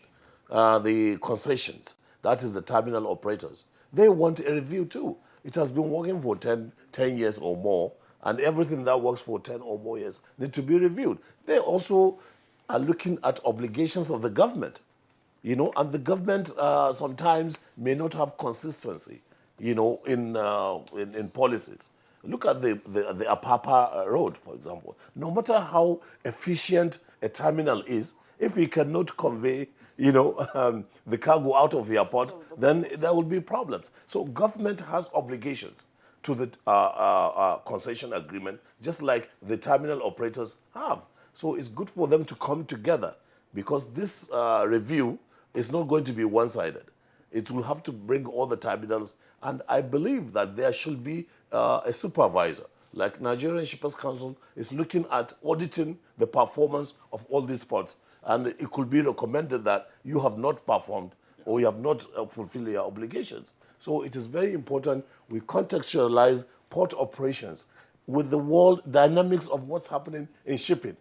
the concessions, that is the terminal operators, they want a review too. It has been working for 10 years or more, and everything that works for 10 or more years need to be reviewed. They also are looking at obligations of the government, and the government sometimes may not have consistency, in policies. Look at the Apapa Road, for example. No matter how efficient a terminal is, if we cannot convey the cargo out of the airport, then there will be problems. So government has obligations to the concession agreement, just like the terminal operators have. So it's good for them to come together, because this review is not going to be one-sided. It will have to bring all the terminals, and I believe that there should be a supervisor, like Nigerian Shippers Council is looking at auditing the performance of all these ports. And it could be recommended that you have not performed or you have not fulfilled your obligations. So it is very important we contextualize port operations with the world dynamics of what's happening in shipping.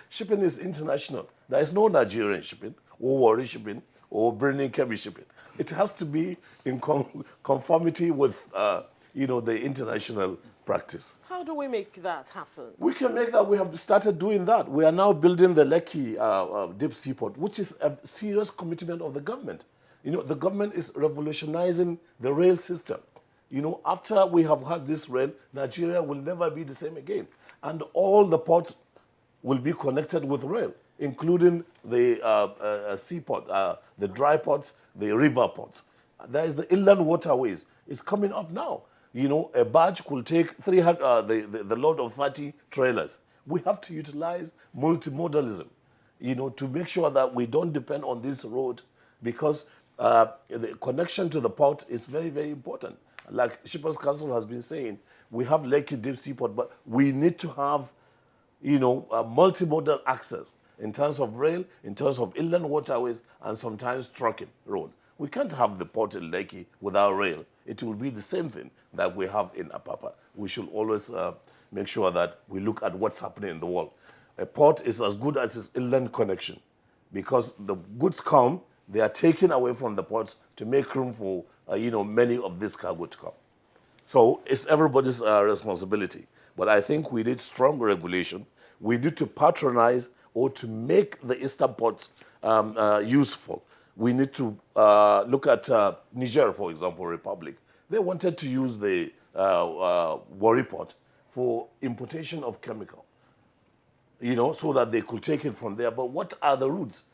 Shipping is international. There is no Nigerian shipping or Warri shipping or Birnin Kebbi shipping. It has to be in conformity with the international practice. How do we make that happen? We can make that. We have started doing that. We are now building the Lekki deep seaport, which is a serious commitment of the government. The government is revolutionizing the rail system. After we have had this rail, Nigeria will never be the same again. And all the ports will be connected with rail, including the seaport, the dry ports, the river ports. There is the inland waterways. It's coming up now. A barge could take 300, the load of 30 trailers. We have to utilize multimodalism, to make sure that we don't depend on this road, because the connection to the port is very, very important. Like Shippers Council has been saying, we have Lekki Deep Seaport, but we need to have, multimodal access in terms of rail, in terms of inland waterways, and sometimes trucking road. We can't have the port in Lekki without rail. It will be the same thing that we have in Apapa. We should always make sure that we look at what's happening in the world. A port is as good as its inland connection, because the goods come, they are taken away from the ports to make room for, many of this cargo to come. So it's everybody's responsibility. But I think we need strong regulation. We need to patronize or to make the eastern ports useful. We need to look at Niger, for example, Republic. They wanted to use the Warri port for importation of chemical, so that they could take it from there. But what are the routes,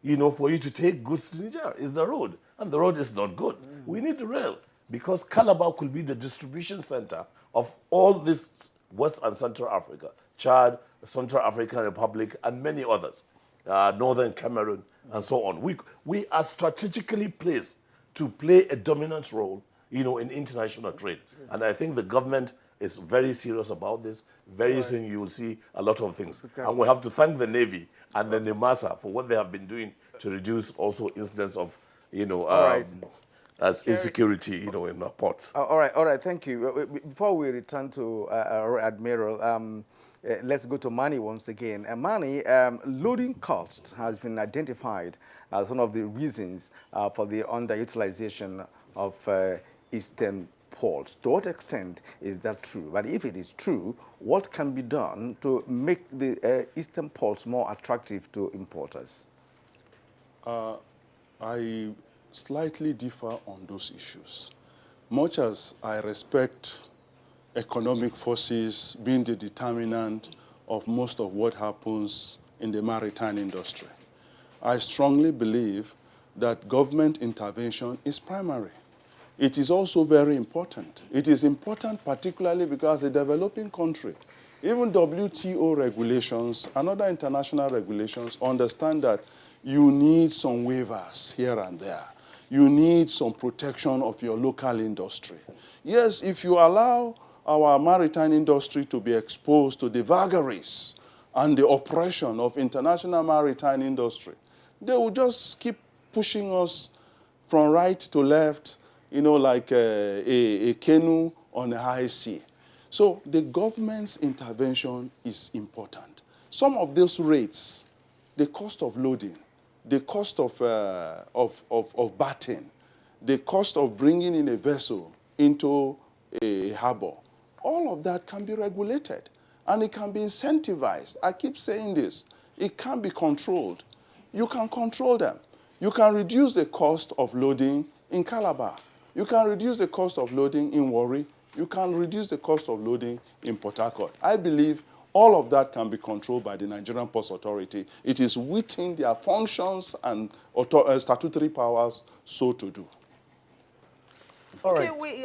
for you to take goods to Niger? Is the road. And the road is not good. We need the rail, because Calabar could be the distribution center of all this West and Central Africa, Chad, Central African Republic, and many others, Northern Cameroon, and so on. We are strategically placed to play a dominant role, in international trade. And I think the government is very serious about this. Very soon you will see a lot of things. And we have to thank the Navy and the NIMASA for what they have been doing to reduce also incidents of, as insecurity, in our ports. All right, thank you. Before we return to our Admiral, let's go to Mani once again. Mani, loading cost has been identified as one of the reasons for the underutilization of eastern ports. To what extent is that true? But if it is true, what can be done to make the eastern ports more attractive to importers? I slightly differ on those issues. Much as I respect economic forces being the determinant of most of what happens in the maritime industry, I strongly believe that government intervention is primary. It is also very important. It is important particularly because a developing country, even WTO regulations and other international regulations understand that you need some waivers here and there. You need some protection of your local industry. Yes, if you allow our maritime industry to be exposed to the vagaries and the oppression of international maritime industry, they will just keep pushing us from right to left, like a canoe on a high sea. So the government's intervention is important. Some of those rates, the cost of loading, the cost of berthing, the cost of bringing in a vessel into a harbor, all of that can be regulated and it can be incentivized. I keep saying this. It can be controlled. You can control them. You can reduce the cost of loading in Calabar. You can reduce the cost of loading in Warri. You can reduce the cost of loading in Port Harcourt. I believe all of that can be controlled by the Nigerian Ports Authority. It is within their functions and statutory powers so to do. Okay, we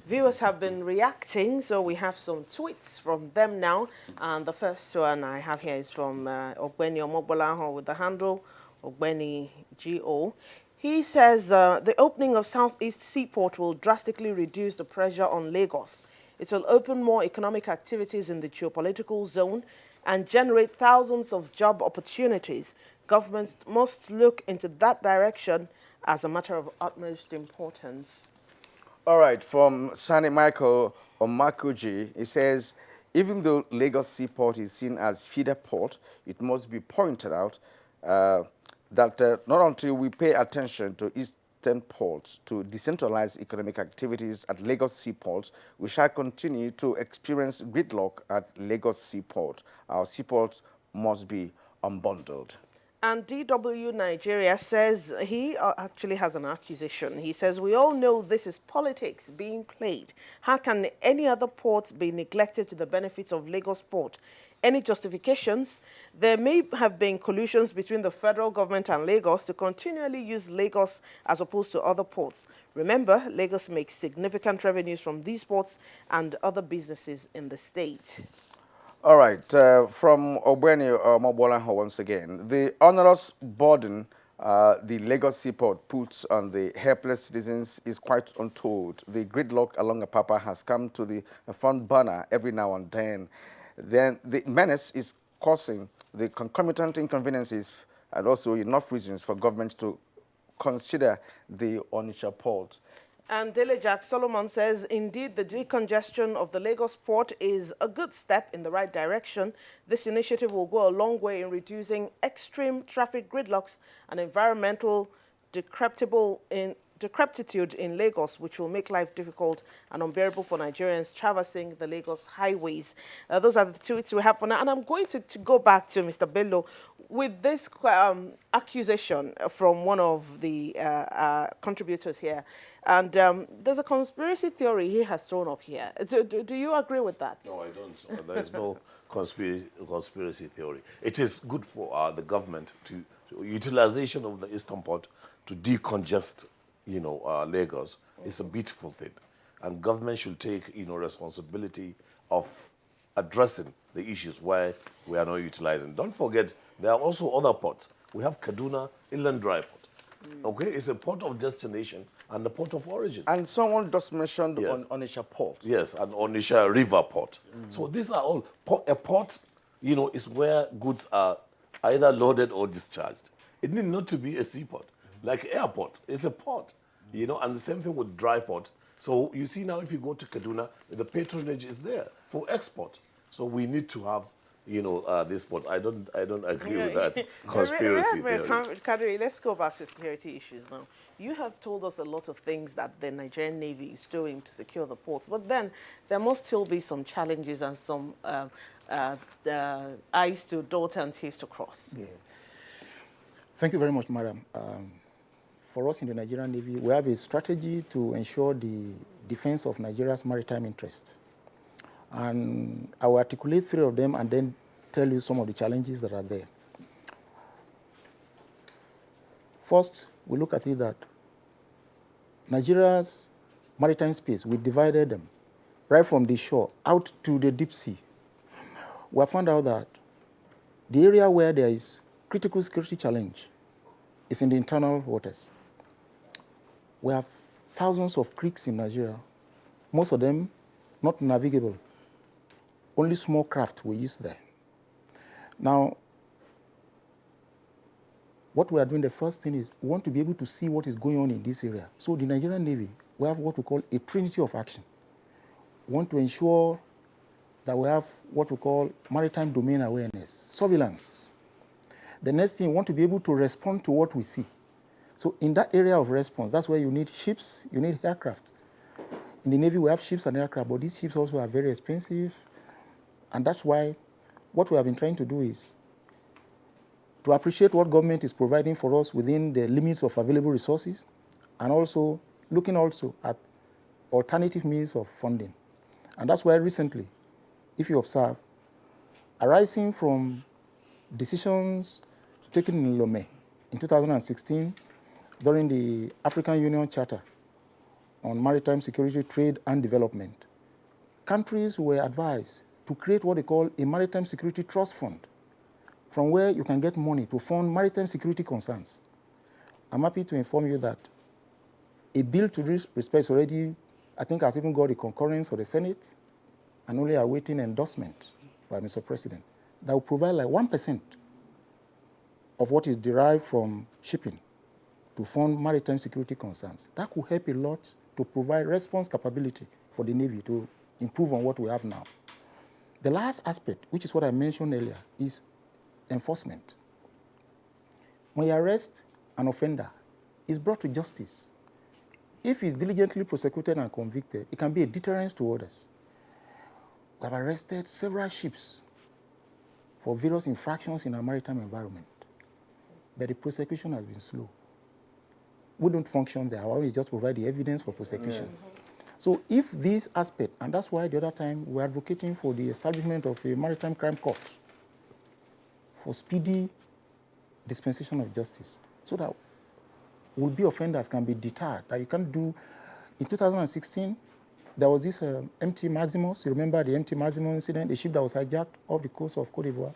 viewers have been reacting, so we have some tweets from them now. And the first one I have here is from Ogbeni Omobolaho with the handle Ogbeni GO. He says the opening of Southeast Seaport will drastically reduce the pressure on Lagos. It will open more economic activities in the geopolitical zone and generate thousands of job opportunities. Governments must look into that direction as a matter of utmost importance. All right, from Sani Michael Omakuji, he says, even though Lagos Seaport is seen as feeder port, it must be pointed out that not until we pay attention to eastern ports to decentralize economic activities at Lagos Seaport, we shall continue to experience gridlock at Lagos Seaport. Our seaports must be unbundled. And DW Nigeria says he actually has an accusation. He says, we all know this is politics being played. How can any other port be neglected to the benefits of Lagos Port? Any justifications? There may have been collusions between the federal government and Lagos to continually use Lagos as opposed to other ports. Remember, Lagos makes significant revenues from these ports and other businesses in the state. All right, from Ogbeni Mobolaho once again, the onerous burden the Lagos seaport puts on the helpless citizens is quite untold. The gridlock along Apapa has come to the front burner every now and then. Then the menace is causing the concomitant inconveniences and also enough reasons for government to consider the Onitsha port. And Dele Jack Solomon says, indeed, the decongestion of the Lagos port is a good step in the right direction. This initiative will go a long way in reducing extreme traffic gridlocks and environmental decrepitude in Lagos, which will make life difficult and unbearable for Nigerians traversing the Lagos highways. Those are the tweets we have for now. And I'm going to go back to Mr. Bello with this accusation from one of the contributors here. And there's a conspiracy theory he has thrown up here. Do you agree with that? No, I don't. There is no conspiracy theory. It is good for the government to utilization of the Eastern Port to decongest, Lagos. It's a beautiful thing, and government should take, responsibility of addressing the issues where we are not utilizing. Don't forget, there are also other ports. We have Kaduna Inland Dry Port. Okay, it's a port of destination and the port of origin. And someone just mentioned Onitsha port. Yes, and Onitsha River port. So these are all, a port, is where goods are either loaded or discharged. It need not to be a seaport. Like airport, it's a port, and the same thing with dry port. So you see now if you go to Kaduna, the patronage is there for export. So we need to have, this port. I don't agree with that conspiracy theory. Kadri, let's go back to security issues now. You have told us a lot of things that the Nigerian Navy is doing to secure the ports, but then there must still be some challenges and some I's to dot and T's to cross. Yeah. Thank you very much, madam. For us in the Nigerian Navy, we have a strategy to ensure the defense of Nigeria's maritime interests. And I will articulate 3 of them and then tell you some of the challenges that are there. First, we look at it that Nigeria's maritime space, we divided them right from the shore out to the deep sea. We have found out that the area where there is critical security challenge is in the internal waters. We have thousands of creeks in Nigeria, most of them not navigable. Only small craft we use there. Now, what we are doing, the first thing is we want to be able to see what is going on in this area. So the Nigerian Navy, we have what we call a trinity of action. We want to ensure that we have what we call maritime domain awareness, surveillance. The next thing, we want to be able to respond to what we see. So in that area of response, that's where you need ships, you need aircraft. In the Navy, we have ships and aircraft, but these ships also are very expensive. And that's why what we have been trying to do is to appreciate what government is providing for us within the limits of available resources, and also looking also at alternative means of funding. And that's why recently, if you observe, arising from decisions taken in Lomé in 2016 during the African Union Charter on Maritime Security, Trade and Development, countries were advised to create what they call a Maritime Security Trust Fund, from where you can get money to fund maritime security concerns. I'm happy to inform you that a bill to this respect already, I think, has even got the concurrence of the Senate and only awaiting endorsement by Mr. President, that will provide like 1% of what is derived from shipping to fund maritime security concerns. That could help a lot to provide response capability for the Navy to improve on what we have now. The last aspect, which is what I mentioned earlier, is enforcement. When you arrest an offender, he's brought to justice. If he's diligently prosecuted and convicted, it can be a deterrence to others. We have arrested several ships for various infractions in our maritime environment, but the prosecution has been slow. We don't function there. Our own is just provide the evidence for prosecution. Yes. So if this aspect, and that's why the other time we're advocating for the establishment of a maritime crime court for speedy dispensation of justice, so that would-be offenders can be deterred. That you can't do. In 2016, there was this MT Maximus. You remember the MT Maximus incident, the ship that was hijacked off the coast of Cote d'Ivoire.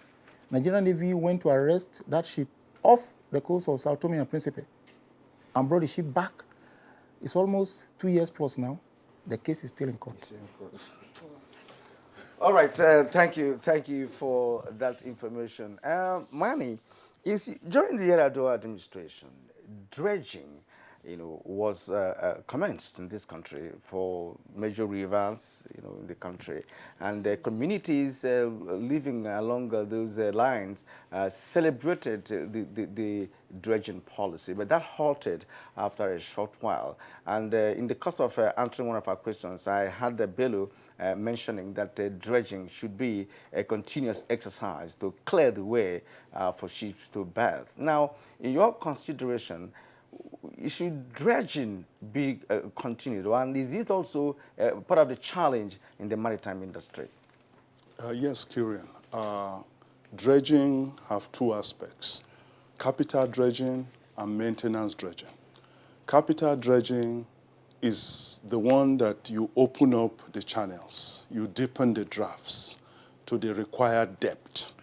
Nigerian Navy went to arrest that ship off the coast of Sao Tome and Principe and brought the ship back. It's almost 2 years plus now. The case is still in court. All right, thank you for that information. Mani, during the Yar'Adua administration, dredging, was commenced in this country for major rivers, in the country, and the communities living along those lines celebrated the dredging policy, but that halted after a short while. And in the course of answering one of our questions, I had Bello mentioning that dredging should be a continuous exercise to clear the way for ships to berth. Now, in your consideration, should dredging be continued, and is it also part of the challenge in the maritime industry? Yes, Kieran. Dredging have two aspects: capital dredging and maintenance dredging. Capital dredging is the one that you open up the channels, you deepen the drafts to the required depth.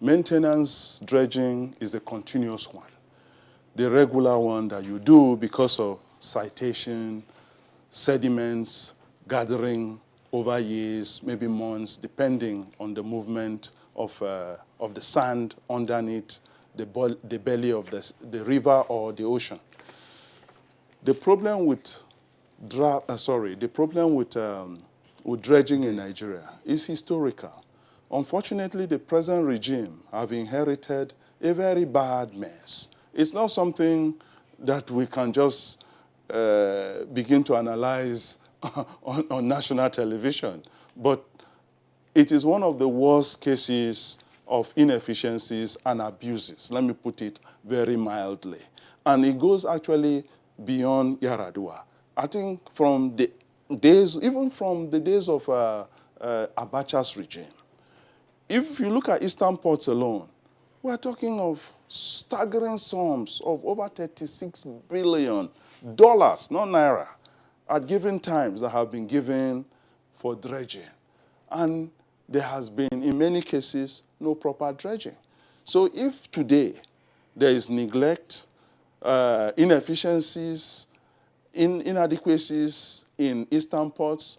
Maintenance dredging is a continuous one, the regular one that you do because of citation, sediments gathering over years, maybe months, depending on the movement of the sand underneath the belly of the river or the ocean. The problem with with dredging in Nigeria is historical. Unfortunately, the present regime have inherited a very bad mess. It's not something that we can just begin to analyze on national television, but it is one of the worst cases of inefficiencies and abuses, let me put it very mildly. And it goes actually beyond Yar'Adua. I think from the days, even from the days of Abacha's regime, if you look at Eastern ports alone, we're talking of staggering sums of over $36 billion, not naira, at given times that have been given for dredging. And there has been, in many cases, no proper dredging. So if today there is neglect, inefficiencies, inadequacies in Eastern ports,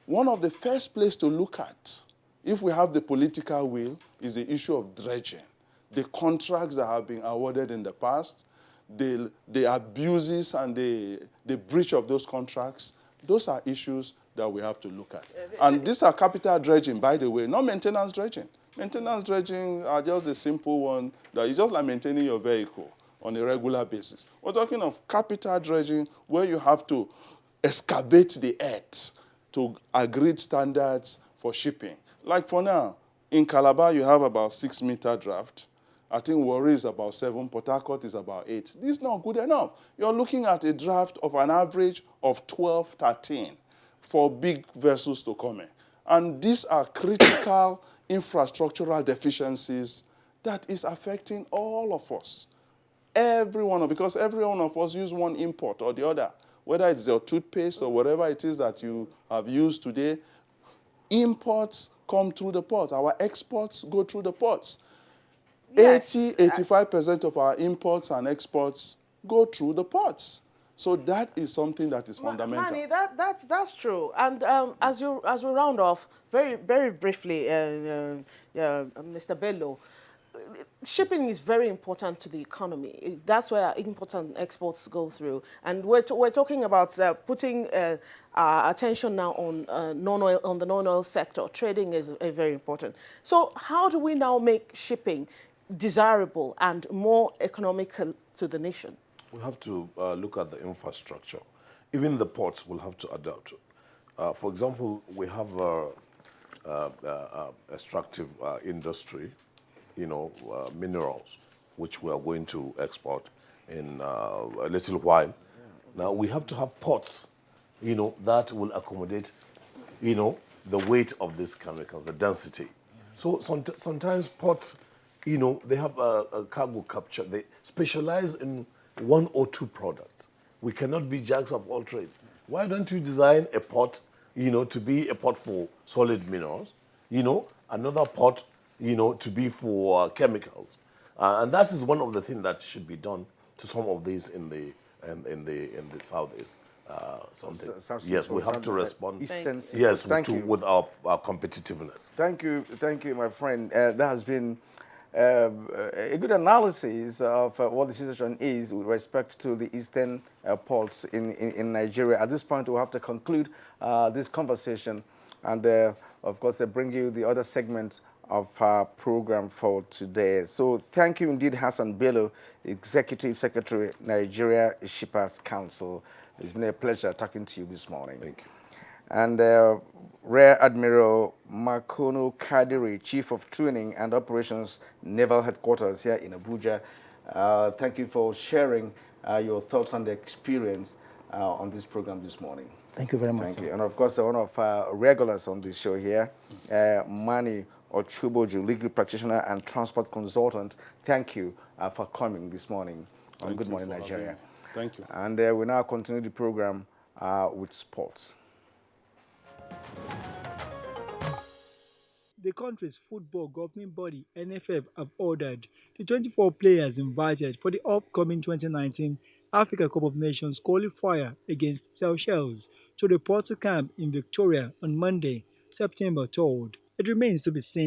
one of the first places to look at, if we have the political will, is the issue of dredging. The contracts that have been awarded in the past, the abuses and the breach of those contracts, those are issues that we have to look at. And these are capital dredging, by the way, not maintenance dredging. Maintenance dredging are just a simple one that is just like maintaining your vehicle on a regular basis. We're talking of capital dredging where you have to excavate the earth to agreed standards for shipping. Like for now, in Calabar, you have about 6-meter draft. I think Warri is about 7, Port Harcourt is about 8. This is not good enough. You're looking at a draft of an average of 12, 13 for big vessels to come in. And these are critical infrastructural deficiencies that is affecting all of us. Because every one of us use one import or the other. Whether it's your toothpaste or whatever it is that you have used today, imports come through the port. Our exports go through the ports. Yes. 85% of our imports and exports go through the ports. So that is something that is fundamental. Manny, that's true. And as we round off, very briefly, Mr. Bello, shipping is very important to the economy. That's where imports and exports go through. And we're talking about putting attention now on the non-oil sector. Trading is very important. So how do we now make shipping desirable and more economical to the nation? We have to look at the infrastructure. Even the ports will have to adapt. For example, we have extractive industry, minerals, which we are going to export in a little while. Now, we have to have ports, that will accommodate, the weight of these chemicals, the density. So sometimes ports, they have a cargo capture. They specialize in 1 or 2 products. We cannot be jacks of all trades. Why don't you design a port, to be a port for solid minerals, another port, to be for chemicals, And that is one of the things that should be done to some of these in the southeast. Something. Yes, we have to respond. Yes, with our competitiveness. Thank you, my friend. That has been a good analysis of what the situation is with respect to the eastern ports in Nigeria. At this point, we'll have to conclude this conversation and, of course, bring you the other segment of our program for today. So thank you indeed, Hassan Bello, Executive Secretary, Nigeria Shippers Council. It's been a pleasure talking to you this morning. Thank you. And Rear Admiral Makono Kadiri, Chief of Training and Operations, Naval Headquarters here in Abuja. Thank you for sharing your thoughts and experience on this program this morning. Thank you very much. Thank you. And of course, one of our regulars on this show here, Mani Ochuboju, legal practitioner and transport consultant. Thank you for coming this morning on Good Morning Nigeria. Thank you. And we now continue the program with sports. The country's football governing body, NFF, have ordered the 24 players invited for the upcoming 2019 Africa Cup of Nations qualifier against Seychelles to report to camp in Victoria on Monday, September 3rd. It remains to be seen